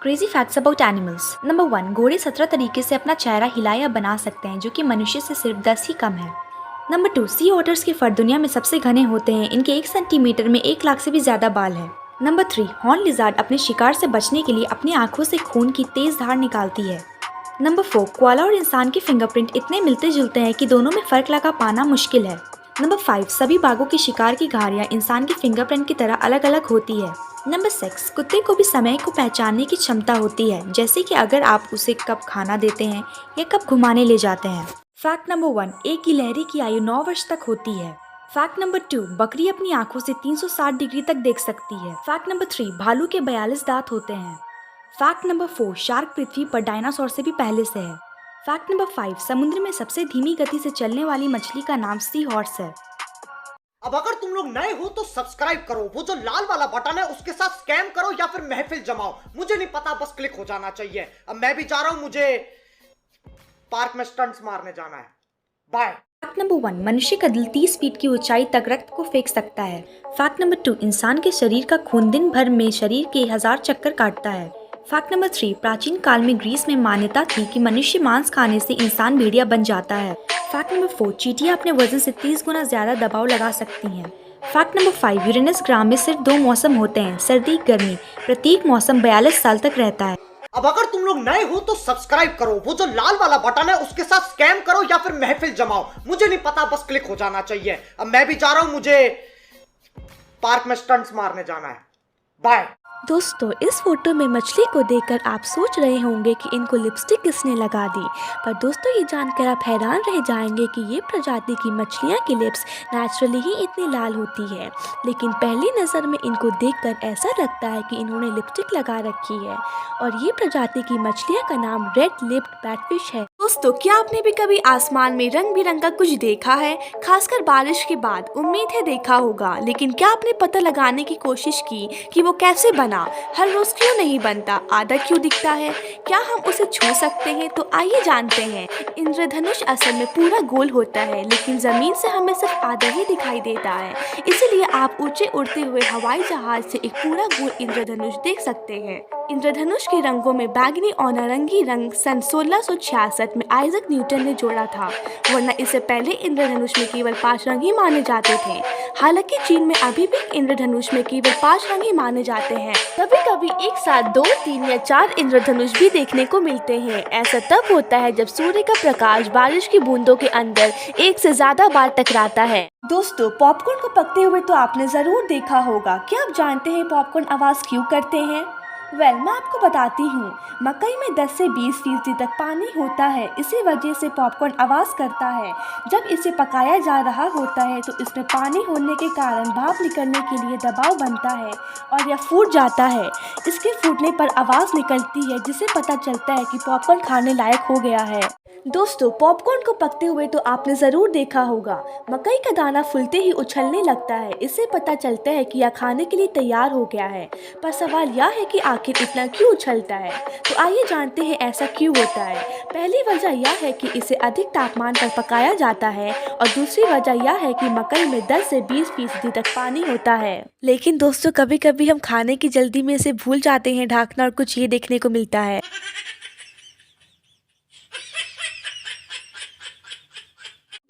Crazy facts about animals. Number 1, घोड़े 17 तरीके से अपना चेहरा हिला या बना सकते हैं, जो कि मनुष्य से सिर्फ 10 ही कम है। नंबर 2, सी ऑटर्स के फर दुनिया में सबसे घने होते हैं, इनके 1 सेंटीमीटर में 1 लाख से भी ज्यादा बाल है। नंबर 3, हॉर्न लिजार्ड अपने शिकार से बचने के लिए अपनी आंखों से खून की तेज धार निकालती है। नंबर 4, कोआला और इंसान के फिंगरप्रिंट इतने मिलते जुलते हैं कि दोनों में फर्क लगा पाना मुश्किल है। नंबर 5, सभी बाघों के शिकार की घाड़ियां इंसान के फिंगरप्रिंट की तरह अलग अलग होती है। नंबर 6, कुत्ते को भी समय को पहचानने की क्षमता होती है, जैसे कि अगर आप उसे कब खाना देते हैं या कब घुमाने ले जाते हैं। फैक्ट नंबर 1, एक गिलहरी की आयु 9 वर्ष तक होती है। फैक्ट नंबर 2, बकरी अपनी आंखों से 360 डिग्री तक देख सकती है। फैक्ट नंबर 3, भालू के 42 दांत होते हैं। फैक्ट नंबर 4, शार्क पृथ्वी पर डायनासोर से भी पहले से है। फैक्ट नंबर 5, समुद्र में सबसे धीमी गति से चलने वाली मछली का नाम सी हॉर्स है। अब अगर तुम लोग नए हो तो सब्सक्राइब करो, वो जो लाल वाला बटन है उसके साथ स्कैम करो या फिर महफिल जमाओ, मुझे नहीं पता, बस क्लिक हो जाना चाहिए। अब मैं भी जा रहा हूं, मुझे पार्क में स्टंट्स मारने जाना है। बाय। फैक्ट नंबर 1, मनुष्य का दिल 30 फीट की ऊंचाई तक रक्त को फेंक सकता है। फैक्ट नंबर 2, इंसान के शरीर का खून दिन भर में शरीर के 1000 चक्कर काटता है। फैक्ट नंबर 3, प्राचीन काल में ग्रीस में मान्यता थी कि मनुष्य मांस खाने से इंसान भेड़िया बन जाता है। फैक्ट नंबर 4, चींटियां अपने वजन से 30 गुना ज्यादा दबाव लगा सकती हैं। फैक्ट नंबर 5, यूरेनस ग्रह में सिर्फ 2 मौसम होते हैं, सर्दी गर्मी। प्रत्येक मौसम 42 साल तक रहता है। अब अगर तुम लोग नए हो तो सब्सक्राइब करो, वो जो लाल वाला बटन है उसके साथ स्कैम करो या फिर महफिल जमाओ, मुझे नहीं पता, बस क्लिक हो जाना चाहिए। अब मैं भी जा रहा हूं, मुझे पार्क में स्टंट्स मारने जाना है। बाय। दोस्तों, इस फोटो में मछली को देखकर आप सोच रहे होंगे कि इनको लिपस्टिक किसने लगा दी। पर दोस्तों, ये जानकर आप हैरान रह जाएंगे कि ये प्रजाति की मछलियाँ की लिप्स नेचुरली ही इतनी लाल होती है। लेकिन पहली नज़र में इनको देखकर ऐसा लगता है कि इन्होंने लिपस्टिक लगा रखी है। और ये प्रजाति की मछलियाँ का नाम रेड लिप्ड बैटफिश है। दोस्तों, क्या आपने भी कभी आसमान में रंग बिरंगा कुछ देखा है? खासकर बारिश के बाद उम्मीद है देखा होगा, लेकिन क्या आपने पता लगाने की कोशिश की कि वो कैसे बना? हर रोज क्यों नहीं बनता, आधा क्यों दिखता है, क्या हम उसे छू सकते हैं? तो आइए जानते हैं। इंद्रधनुष असल में पूरा गोल होता है, लेकिन जमीन से हमें सिर्फ आधा ही दिखाई देता है। इसीलिए आप ऊंचे उड़ते हुए हवाई जहाज से एक पूरा गोल इंद्रधनुष देख सकते हैं। इंद्रधनुष के रंगों में बैगनी और नारंगी रंग सन 1666 में आइजक न्यूटन ने जोड़ा था, वरना इससे पहले इंद्रधनुष में केवल 5 रंग ही माने जाते थे। हालांकि चीन में अभी भी इंद्रधनुष में केवल 5 रंग ही माने जाते हैं। कभी कभी एक साथ 2, 3 या 4 इंद्रधनुष भी देखने को मिलते हैं। ऐसा तब होता है जब सूर्य का प्रकाश बारिश की बूंदों के अंदर एक से ज्यादा बार टकराता है। दोस्तों, पॉपकॉर्न को पकते हुए तो आपने जरूर देखा होगा। क्या आप जानते हैं पॉपकॉर्न आवाज क्यों करते हैं? मैं आपको बताती हूँ। मकई में 10 से 20% तक पानी होता है, इसी वजह से पॉपकॉर्न आवाज़ करता है। जब इसे पकाया जा रहा होता है तो इसमें पानी होने के कारण भाप निकलने के लिए दबाव बनता है और यह फूट जाता है। इसके फूटने पर आवाज़ निकलती है, जिससे पता चलता है कि पॉपकॉर्न खाने लायक हो गया है। दोस्तों, पॉपकॉर्न को पकते हुए तो आपने ज़रूर देखा होगा। मकई का दाना फूलते ही उछलने लगता है, इससे पता चलता है कि यह खाने के लिए तैयार हो गया है। पर सवाल यह है कि आखिर इतना क्यों उछलता है? तो आइए जानते हैं ऐसा क्यों होता है। पहली वजह यह है कि इसे अधिक तापमान पर पकाया जाता है और दूसरी वजह यह है कि मकई में 10 से 20% तक पानी होता है। लेकिन दोस्तों, कभी कभी हम खाने की जल्दी में इसे भूल जाते हैं ढाकना और कुछ ये देखने को मिलता है।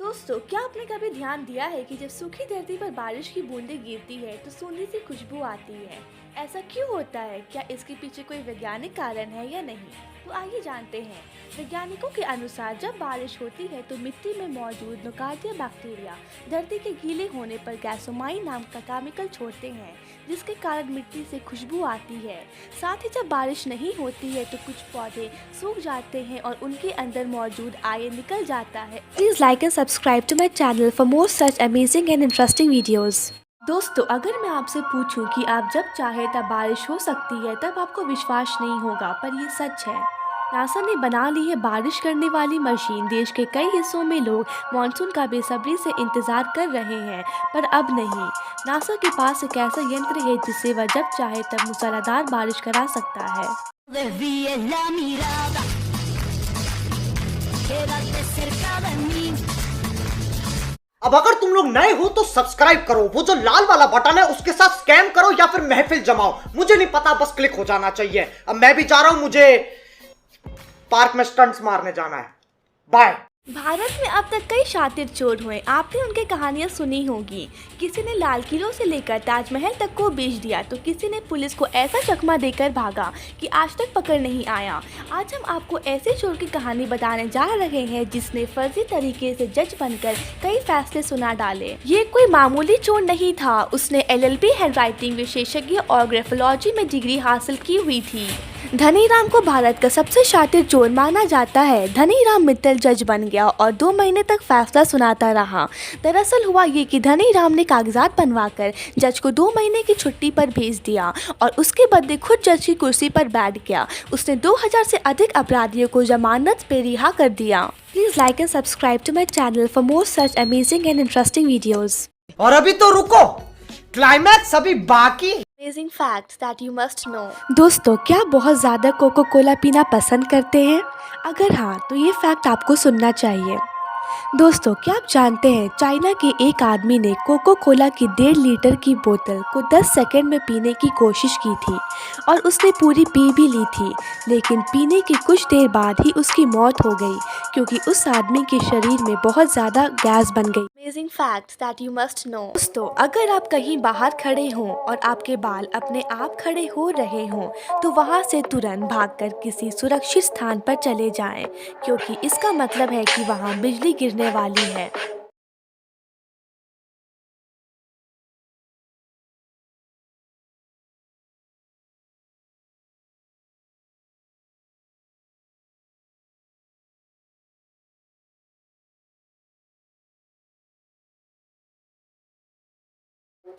दोस्तों, क्या आपने कभी ध्यान दिया है कि जब सूखी धरती पर बारिश की बूंदें गिरती है तो सूंधी सी खुशबू आती है? ऐसा क्यों होता है? क्या इसके पीछे कोई वैज्ञानिक कारण है या नहीं? तो आइए जानते हैं। वैज्ञानिकों के अनुसार जब बारिश होती है तो मिट्टी में मौजूद नोकार्डिया बैक्टीरिया धरती के गीले होने पर गैसोमाइन नाम का केमिकल छोड़ते हैं, जिसके कारण मिट्टी से खुशबू आती है। साथ ही जब बारिश नहीं होती है तो कुछ पौधे सूख जाते हैं और उनके अंदर मौजूद आयन निकल जाता है। Please like and subscribe to my channel for more such amazing and interesting videos. दोस्तों, अगर मैं आपसे पूछूं कि आप जब चाहे तब बारिश हो सकती है, तब आपको विश्वास नहीं होगा, पर ये सच है। नासा ने बना ली है बारिश करने वाली मशीन। देश के कई हिस्सों में लोग मानसून का बेसब्री से इंतजार कर रहे हैं, पर अब नहीं। नासा के पास एक ऐसा यंत्र है जिससे वह जब चाहे तब मूसलाधार बारिश करा सकता है। Desvíes la mirada, quédate cerca de mí. अब अगर तुम लोग नए हो तो सब्सक्राइब करो, वो जो लाल वाला बटन है उसके साथ स्कैम करो या फिर महफिल जमाओ, मुझे नहीं पता, बस क्लिक हो जाना चाहिए। अब मैं भी जा रहा हूं, मुझे पार्क में स्टंट्स मारने जाना है। बाय। भारत में अब तक कई शातिर चोर हुए। आपने उनकी कहानियां सुनी होगी। किसी ने लाल किले से लेकर ताजमहल तक को बेच दिया, तो किसी ने पुलिस को ऐसा चकमा देकर भागा कि आज तक पकड़ नहीं आया। आज हम आपको ऐसे चोर की कहानी बताने जा रहे हैं जिसने फर्जी तरीके से जज बनकर कई फैसले सुना डाले। ये कोई मामूली चोर नहीं था, उसने LLB हैंड राइटिंग विशेषज्ञ और ग्राफोलॉजी में डिग्री हासिल की हुई थी। धनीराम को भारत का सबसे शातिर चोर माना जाता है। धनीराम मित्तल जज बन गया और 2 महीने तक फैसला सुनाता रहा। दरअसल हुआ ये कि धनीराम ने कागजात बनवाकर जज को 2 महीने की छुट्टी पर भेज दिया और उसके बदले खुद जज की कुर्सी पर बैठ गया। उसने 2000 से अधिक अपराधियों को जमानत पे रिहा कर दिया। Please like and subscribe to my channel for more such amazing and interesting videos. और अभी तो रुको, क्लाइमैक्स अभी बाकी। Amazing facts that you must know। दोस्तों, क्या आप बहुत ज़्यादा कोको कोला पीना पसंद करते हैं? अगर हाँ, तो ये फैक्ट आपको सुनना चाहिए। दोस्तों, क्या आप जानते हैं चाइना के एक आदमी ने कोको कोला की 1.5 लीटर की बोतल को 10 सेकंड में पीने की कोशिश की थी और उसने पूरी पी भी ली थी, लेकिन पीने की कुछ देर बाद ही उसकी मौत हो गई क्योंकि उस आदमी के शरीर में बहुत ज़्यादा गैस बन गई। Amazing facts that you must know। दोस्तों, अगर आप कहीं बाहर खड़े हों और आपके बाल अपने आप खड़े हो रहे हों, तो वहां से तुरंत भागकर किसी सुरक्षित स्थान पर चले जाएं, क्योंकि इसका मतलब है कि वहां बिजली गिरने वाली है।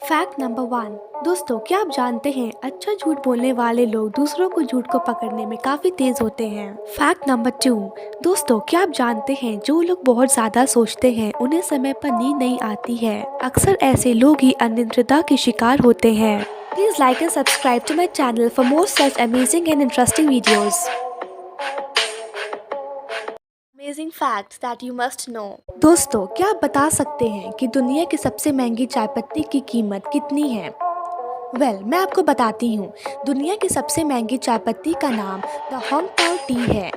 Fact number 1। दोस्तों, क्या आप जानते हैं अच्छा झूठ बोलने वाले लोग दूसरों को झूठ को पकड़ने में काफ़ी तेज होते हैं। Fact number 2। दोस्तों, क्या आप जानते हैं जो लोग बहुत ज़्यादा सोचते हैं उन्हें समय पर नींद नहीं आती है। अक्सर ऐसे लोग ही अनिद्रता के शिकार होते हैं। Please like and subscribe to my channel for more such amazing and interesting videos. Amazing facts that you must know. दोस्तों, क्या आप बता सकते हैं कि दुनिया की सबसे महंगी चाय पत्ती की कीमत कितनी है? मैं आपको बताती हूँ। दुनिया की सबसे महंगी चाय पत्ती का नाम द होंगताओ टी है,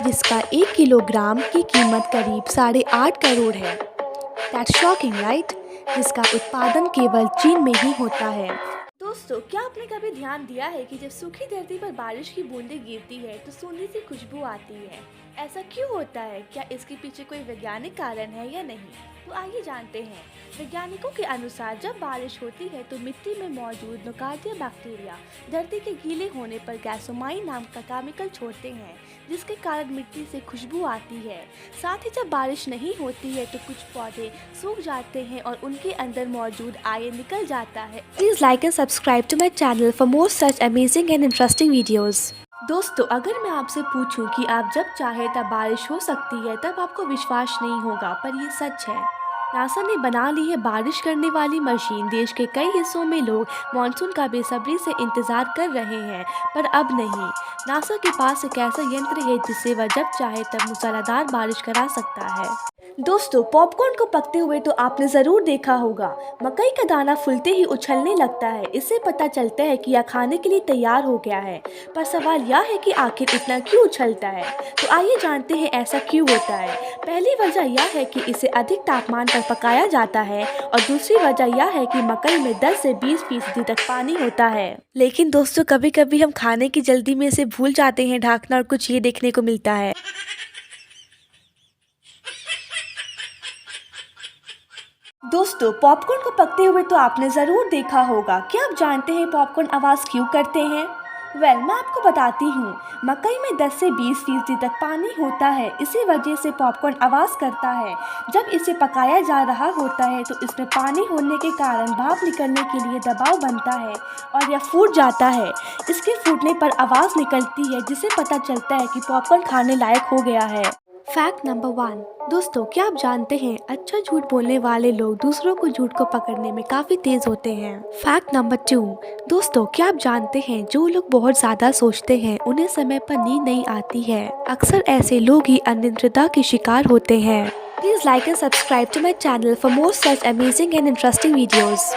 जिसका 1 किलोग्राम की कीमत करीब 8.5 करोड़ है। That's shocking right? जिसका उत्पादन केवल चीन में ही होता है। दोस्तों, क्या आपने कभी ध्यान दिया है कि जब सूखी धरती पर बारिश की बूंदें गिरती है तो सोने सी खुशबू आती है? ऐसा क्यों होता है? क्या इसके पीछे कोई वैज्ञानिक कारण है या नहीं? तो आइए जानते हैं। वैज्ञानिकों के अनुसार जब बारिश होती है तो मिट्टी में मौजूद नोकार्डिया बैक्टीरिया धरती के गीले होने पर गैसोमाइन नाम का केमिकल छोड़ते हैं, जिसके कारण मिट्टी से खुशबू आती है। साथ ही जब बारिश नहीं होती है तो कुछ पौधे सूख जाते हैं और उनके अंदर मौजूद आयन निकल जाता है। Please like and subscribe to my channel for more such amazing and interesting videos. दोस्तों, अगर मैं आपसे पूछूं कि आप जब चाहे तब बारिश हो सकती है, तब आपको विश्वास नहीं होगा, पर ये सच है। नासा ने बना ली है बारिश करने वाली मशीन। देश के कई हिस्सों में लोग मानसून का बेसब्री से इंतजार कर रहे हैं, पर अब नहीं। नासा के पास एक ऐसा यंत्र है जिससे वह जब चाहे तब मूसलाधार बारिश करा सकता है। दोस्तों, पॉपकॉर्न को पकते हुए तो आपने ज़रूर देखा होगा। मकई का दाना फूलते ही उछलने लगता है। इससे पता चलता है कि यह खाने के लिए तैयार हो गया है। पर सवाल यह है कि आखिर इतना क्यों उछलता है? तो आइए जानते हैं ऐसा क्यों होता है। पहली वजह यह है कि इसे अधिक तापमान पर पकाया जाता है, और दूसरी वजह यह है कि मकई में 10 से 20% तक पानी होता है। लेकिन दोस्तों, कभी कभी हम खाने की जल्दी में इसे भूल जाते हैं ढकना, और कुछ ये देखने को मिलता है। दोस्तों, पॉपकॉर्न को पकते हुए तो आपने ज़रूर देखा होगा। क्या आप जानते हैं पॉपकॉर्न आवाज़ क्यों करते हैं? मैं आपको बताती हूँ। मकई में 10 से 20% तक पानी होता है। इसी वजह से पॉपकॉर्न आवाज़ करता है। जब इसे पकाया जा रहा होता है तो इसमें पानी होने के कारण भाप निकलने के लिए दबाव बनता है और यह फूट जाता है। इसके फूटने पर आवाज़ निकलती है, जिससे पता चलता है कि पॉपकॉर्न खाने लायक हो गया है। Fact number 1। दोस्तों, क्या आप जानते हैं अच्छा झूठ बोलने वाले लोग दूसरों को झूठ को पकड़ने में काफ़ी तेज होते हैं। Fact number 2। दोस्तों, क्या आप जानते हैं जो लोग बहुत ज़्यादा सोचते हैं उन्हें समय पर नींद नहीं आती है। अक्सर ऐसे लोग ही अनिद्रता के शिकार होते हैं। Please like and subscribe to my channel for more such amazing and interesting videos.